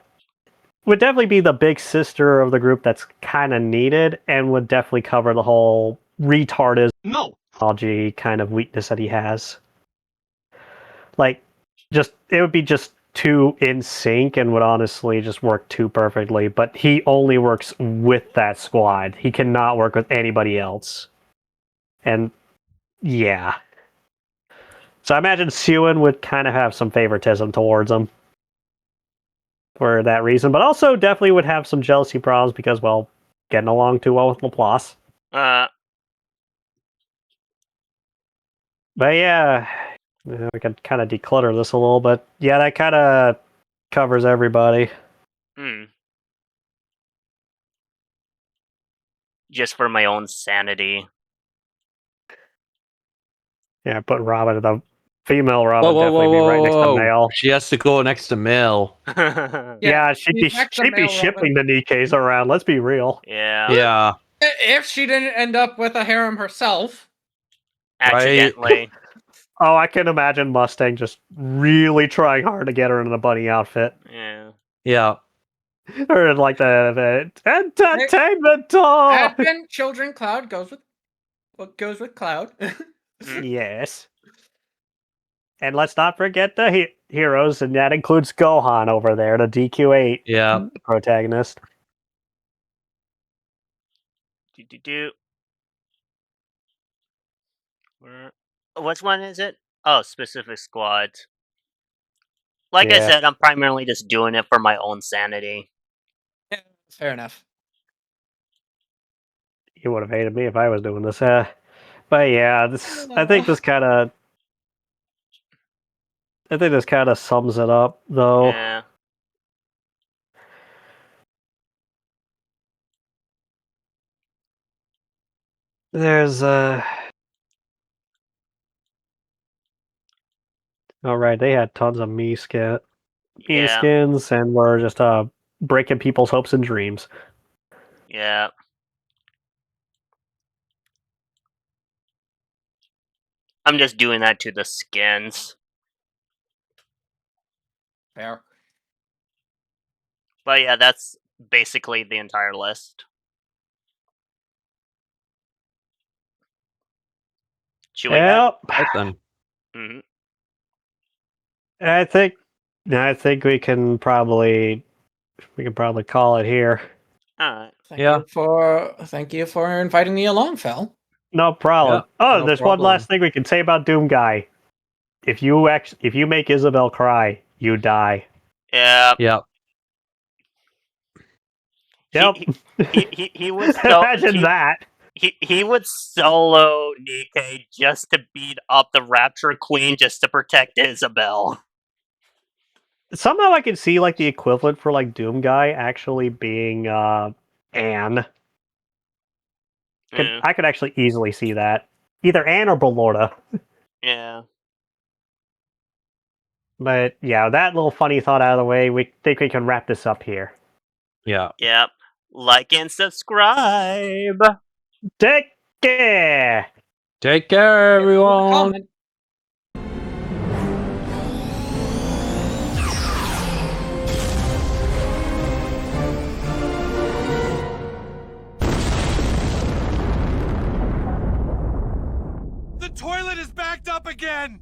Would definitely be the big sister of the group that's kind of needed, and would definitely cover the whole retardism technology kind of weakness that he has. Like, it would be just too in sync and would honestly just work too perfectly. But he only works with that squad. He cannot work with anybody else. And yeah. So I imagine Suen would kind of have some favoritism towards him for that reason, but also definitely would have some jealousy problems because, well, getting along too well with Laplace. But yeah, we can kind of declutter this a little bit. Yeah, that kind of covers everybody. Just for my own sanity. Yeah, put Robin, the female Robin, definitely be right next to male. She has to go next to male. Yeah, she'd be shipping the Nikkes around. Let's be real. Yeah. If she didn't end up with a harem herself. Accidentally. Right? Oh, I can imagine Mustang just really trying hard to get her in a bunny outfit. Yeah. Or like the entertainment talk. Advent Children Cloud goes with Cloud. Yes. And let's not forget the heroes, and that includes Gohan over there, the DQ8 protagonist. Which one is it? Oh, specific squad. Like I said, I'm primarily just doing it for my own sanity. Yeah, fair enough. You would have hated me if I was doing this. But yeah, I think this kind of sums it up, though. Yeah. There's all right, they had tons of me skins, and were just breaking people's hopes and dreams. Yeah. I'm just doing that to the skins. Fair. But yeah, that's basically the entire list. Should we then. Mm-hmm. I think we can probably call it here. Thank you for inviting me along, Fel. No problem. Yeah, There's one last thing we can say about Doom Guy. If you make Isabel cry, you die. Yeah. Yeah. Yep. He would Imagine that. He would solo Nikke just to beat up the Rapture Queen just to protect Isabel. Somehow I could see like the equivalent for like Doom Guy actually being Anne. Yeah. I could actually easily see that. Either Anne or Belorda. Yeah. But yeah, that little funny thought out of the way, we think we can wrap this up here. Yeah. Yep. Like and subscribe. Take care! Take care, everyone. Comment. The toilet is backed up again!